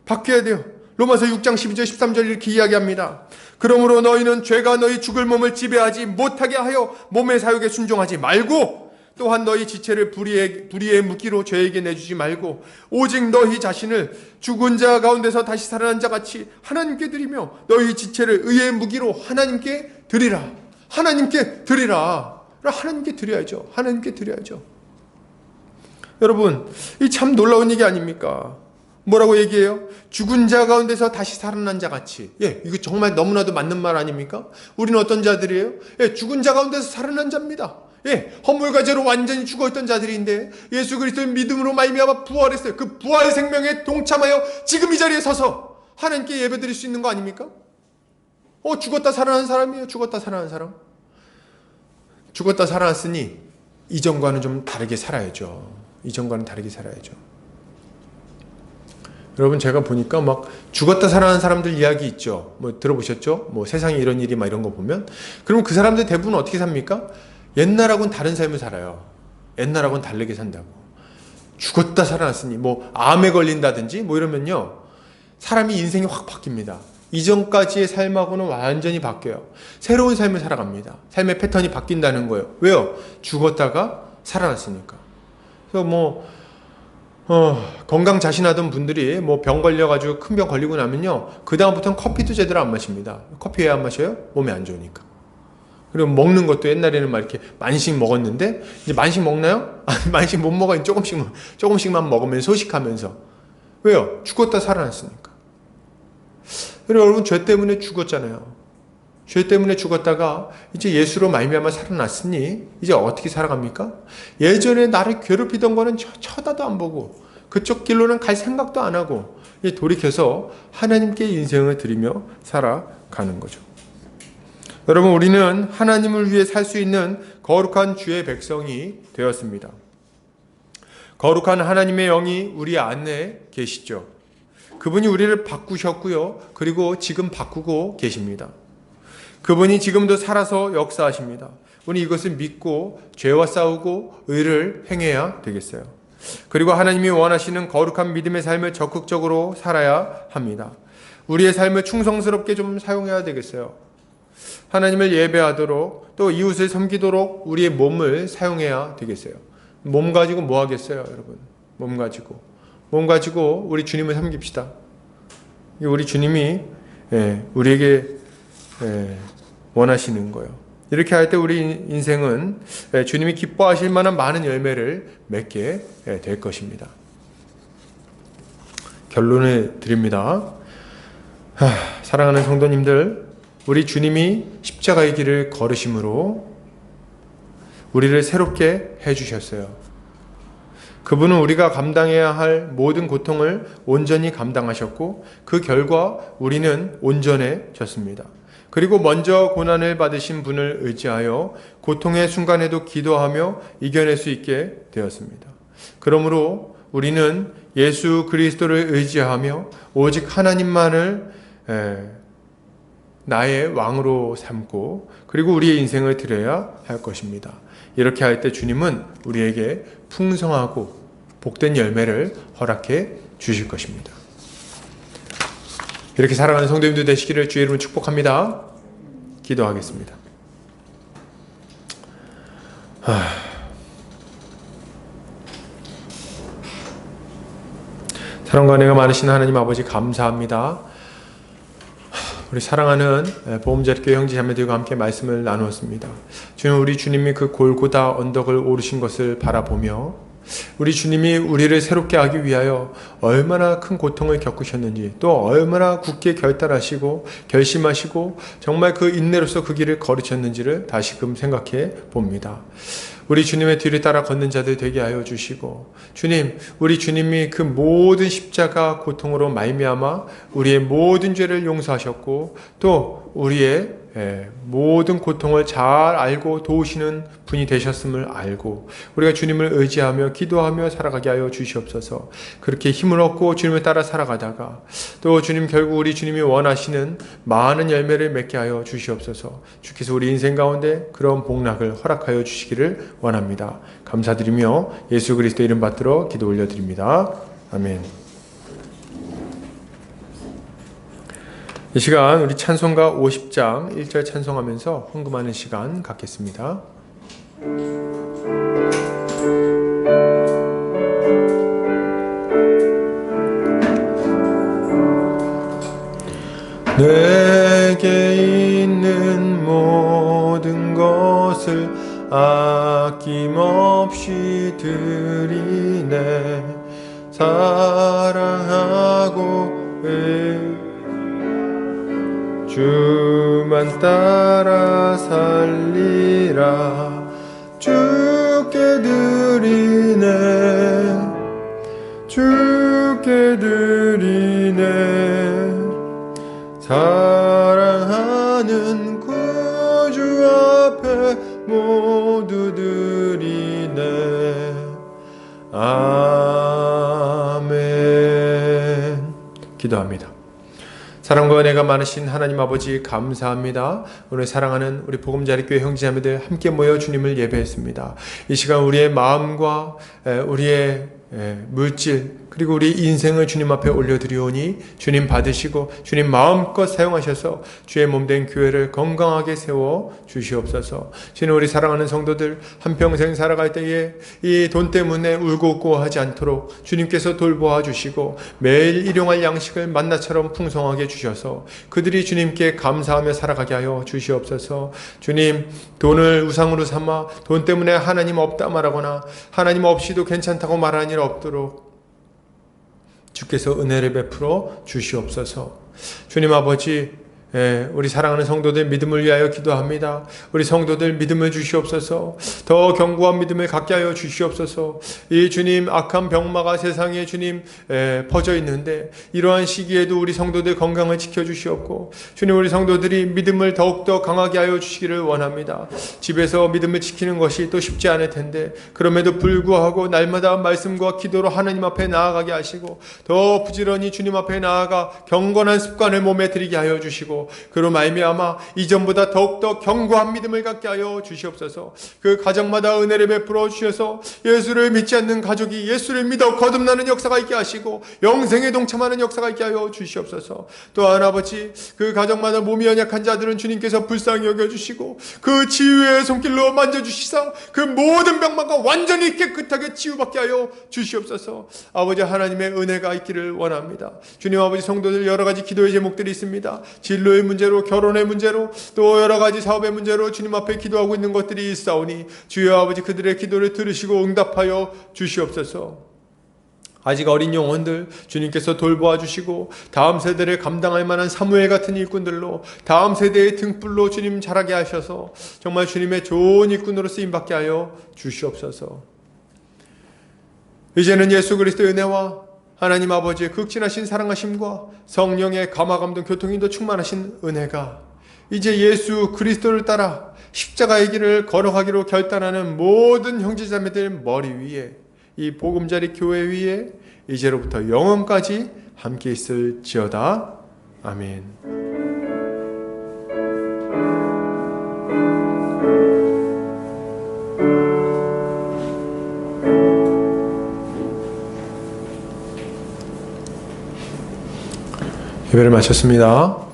바뀌어야 돼요. 로마서 6장 12절 13절 이렇게 이야기합니다. 그러므로 너희는 죄가 너희 죽을 몸을 지배하지 못하게 하여 몸의 사욕에 순종하지 말고 또한 너희 지체를 불의의 무기로 죄에게 내주지 말고 오직 너희 자신을 죽은 자 가운데서 다시 살아난 자 같이 하나님께 드리며 너희 지체를 의의 무기로 하나님께 드리라. 하나님께 드리라. 하나님께 드려야죠. 하나님께 드려야죠. 여러분, 이 참 놀라운 얘기 아닙니까? 뭐라고 얘기해요? 죽은 자 가운데서 다시 살아난 자 같이. 예, 이거 정말 너무나도 맞는 말 아닙니까? 우리는 어떤 자들이에요? 예, 죽은 자 가운데서 살아난 자입니다. 예, 허물과 죄로 완전히 죽어있던 자들인데 예수 그리스도의 믿음으로 말미암아 부활했어요. 그 부활 생명에 동참하여 지금 이 자리에 서서 하나님께 예배드릴 수 있는 거 아닙니까? 죽었다 살아난 사람이에요. 죽었다 살아난 사람. 죽었다 살아났으니 이전과는 좀 다르게 살아야죠. 이전과는 다르게 살아야죠. 여러분, 제가 보니까 막 죽었다 살아난 사람들 이야기 있죠. 뭐 들어보셨죠? 뭐 세상에 이런 일이 막 이런 거 보면. 그럼 그 사람들 대부분 어떻게 삽니까? 옛날하고는 다른 삶을 살아요. 옛날하고는 다르게 산다고. 죽었다 살아났으니 뭐 암에 걸린다든지 뭐 이러면요, 사람이 인생이 확 바뀝니다. 이전까지의 삶하고는 완전히 바뀌어요. 새로운 삶을 살아갑니다. 삶의 패턴이 바뀐다는 거예요. 왜요? 죽었다가 살아났으니까. 그래서 건강 자신하던 분들이 뭐 병 걸려가지고 큰 병 걸리고 나면요, 그다음부터는 커피도 제대로 안 마십니다. 커피 왜 안 마셔요? 몸에 안 좋으니까. 그리고 먹는 것도 옛날에는 막 이렇게 만식 먹었는데 이제 만식 먹나요? 만식 못 먹어요. 조금씩만 먹으면 소식하면서. 왜요? 죽었다 살아났으니까. 그리고 여러분, 죄 때문에 죽었잖아요. 죄 때문에 죽었다가 이제 예수로 말미암아 살아났으니 이제 어떻게 살아갑니까? 예전에 나를 괴롭히던 거는 쳐다도 안 보고 그쪽 길로는 갈 생각도 안 하고 돌이켜서 하나님께 인생을 드리며 살아가는 거죠. 여러분, 우리는 하나님을 위해 살 수 있는 거룩한 주의 백성이 되었습니다. 거룩한 하나님의 영이 우리 안에 계시죠. 그분이 우리를 바꾸셨고요. 그리고 지금 바꾸고 계십니다. 그분이 지금도 살아서 역사하십니다. 우리 이것을 믿고 죄와 싸우고 의를 행해야 되겠어요. 그리고 하나님이 원하시는 거룩한 믿음의 삶을 적극적으로 살아야 합니다. 우리의 삶을 충성스럽게 좀 사용해야 되겠어요. 하나님을 예배하도록 또 이웃을 섬기도록 우리의 몸을 사용해야 되겠어요. 몸 가지고 뭐 하겠어요, 여러분? 몸 가지고 우리 주님을 섬깁시다. 우리 주님이 우리에게 원하시는 거예요. 이렇게 할 때 우리 인생은 주님이 기뻐하실 만한 많은 열매를 맺게 될 것입니다. 결론을 드립니다. 사랑하는 성도님들, 우리 주님이 십자가의 길을 걸으심으로 우리를 새롭게 해주셨어요. 그분은 우리가 감당해야 할 모든 고통을 온전히 감당하셨고 그 결과 우리는 온전해졌습니다. 그리고 먼저 고난을 받으신 분을 의지하여 고통의 순간에도 기도하며 이겨낼 수 있게 되었습니다. 그러므로 우리는 예수 그리스도를 의지하며 오직 하나님만을 나의 왕으로 삼고 그리고 우리의 인생을 드려야 할 것입니다. 이렇게 할 때 주님은 우리에게 풍성하고 복된 열매를 허락해 주실 것입니다. 이렇게 살아가는 성도님들 되시기를 주의 이름으로 축복합니다. 기도하겠습니다. 사랑과 은혜가 많으신 하나님 아버지, 감사합니다. 우리 사랑하는 보험자리교회 형제 자매들과 함께 말씀을 나누었습니다. 주님, 우리 주님이 그 골고다 언덕을 오르신 것을 바라보며 우리 주님이 우리를 새롭게 하기 위하여 얼마나 큰 고통을 겪으셨는지, 또 얼마나 굳게 결단하시고 결심하시고 정말 그 인내로서 그 길을 걸으셨는지를 다시금 생각해 봅니다. 우리 주님의 뒤를 따라 걷는 자들 되게 하여 주시고, 주님, 우리 주님이 그 모든 십자가 고통으로 말미암아 우리의 모든 죄를 용서하셨고 또 우리의 모든 고통을 잘 알고 도우시는 분이 되셨음을 알고 우리가 주님을 의지하며 기도하며 살아가게 하여 주시옵소서. 그렇게 힘을 얻고 주님을 따라 살아가다가 또 주님, 결국 우리 주님이 원하시는 많은 열매를 맺게 하여 주시옵소서. 주께서 우리 인생 가운데 그런 복락을 허락하여 주시기를 원합니다. 감사드리며 예수 그리스도 이름 받들어 기도 올려드립니다. 아멘. 이 시간 우리 찬송가 50장 1절 찬송하면서 헌금하는 시간 갖겠습니다. 내게 있는 모든 것을 아낌없이 드리네. 사랑하고 주만 따라 살리라. 주께 드리네. 주께 드리네. 사랑하는 구주 앞에 모두 드리네. 아멘. 기도합니다. 사랑과 은혜가 많으신 하나님 아버지 감사합니다. 오늘 사랑하는 우리 보금자리교회 형제자매들 함께 모여 주님을 예배했습니다. 이 시간 우리의 마음과 우리의 물질 그리고 우리 인생을 주님 앞에 올려드리오니 주님 받으시고 주님 마음껏 사용하셔서 주의 몸된 교회를 건강하게 세워 주시옵소서. 주님, 우리 사랑하는 성도들 한평생 살아갈 때에 이 돈 때문에 울고 웃고 하지 않도록 주님께서 돌보아 주시고 매일 일용할 양식을 만나처럼 풍성하게 주셔서 그들이 주님께 감사하며 살아가게 하여 주시옵소서. 주님, 돈을 우상으로 삼아 돈 때문에 하나님 없다 말하거나 하나님 없이도 괜찮다고 말하는 일 없도록 주께서 은혜를 베풀어 주시옵소서. 주님 아버지, 우리 사랑하는 성도들 믿음을 위하여 기도합니다. 우리 성도들 믿음을 주시옵소서. 더 견고한 믿음을 갖게 하여 주시옵소서. 이 주님 악한 병마가 세상에 주님 퍼져 있는데 이러한 시기에도 우리 성도들 건강을 지켜주시옵고 주님, 우리 성도들이 믿음을 더욱더 강하게 하여 주시기를 원합니다. 집에서 믿음을 지키는 것이 또 쉽지 않을 텐데 그럼에도 불구하고 날마다 말씀과 기도로 하나님 앞에 나아가게 하시고 더 부지런히 주님 앞에 나아가 경건한 습관을 몸에 들이게 하여 주시고 그로 말미암아 이전보다 더욱더 견고한 믿음을 갖게 하여 주시옵소서. 그 가정마다 은혜를 베풀어 주셔서 예수를 믿지 않는 가족이 예수를 믿어 거듭나는 역사가 있게 하시고 영생에 동참하는 역사가 있게 하여 주시옵소서. 또한 아버지, 그 가정마다 몸이 연약한 자들은 주님께서 불쌍히 여겨주시고 그 치유의 손길로 만져주시사 그 모든 병마가 완전히 깨끗하게 치유받게 하여 주시옵소서. 아버지 하나님의 은혜가 있기를 원합니다. 주님 아버지, 성도들 여러가지 기도의 제목들이 있습니다. 진로의 문제로, 결혼의 문제로, 또 여러가지 사업의 문제로 주님 앞에 기도하고 있는 것들이 있사오니 주여 아버지, 그들의 기도를 들으시고 응답하여 주시옵소서. 아직 어린 영혼들 주님께서 돌보아 주시고 다음 세대를 감당할 만한 사무엘 같은 일꾼들로 다음 세대의 등불로 주님 자라게 하셔서 정말 주님의 좋은 일꾼으로 쓰임받게 하여 주시옵소서. 이제는 예수 그리스도의 은혜와 하나님 아버지의 극진하신 사랑하심과 성령의 감화감동 교통인도 충만하신 은혜가 이제 예수 그리스도를 따라 십자가의 길을 걸어가기로 결단하는 모든 형제자매들 머리 위에, 이 보금자리 교회 위에 이제로부터 영원까지 함께 있을지어다. 아멘. 예배를 마쳤습니다.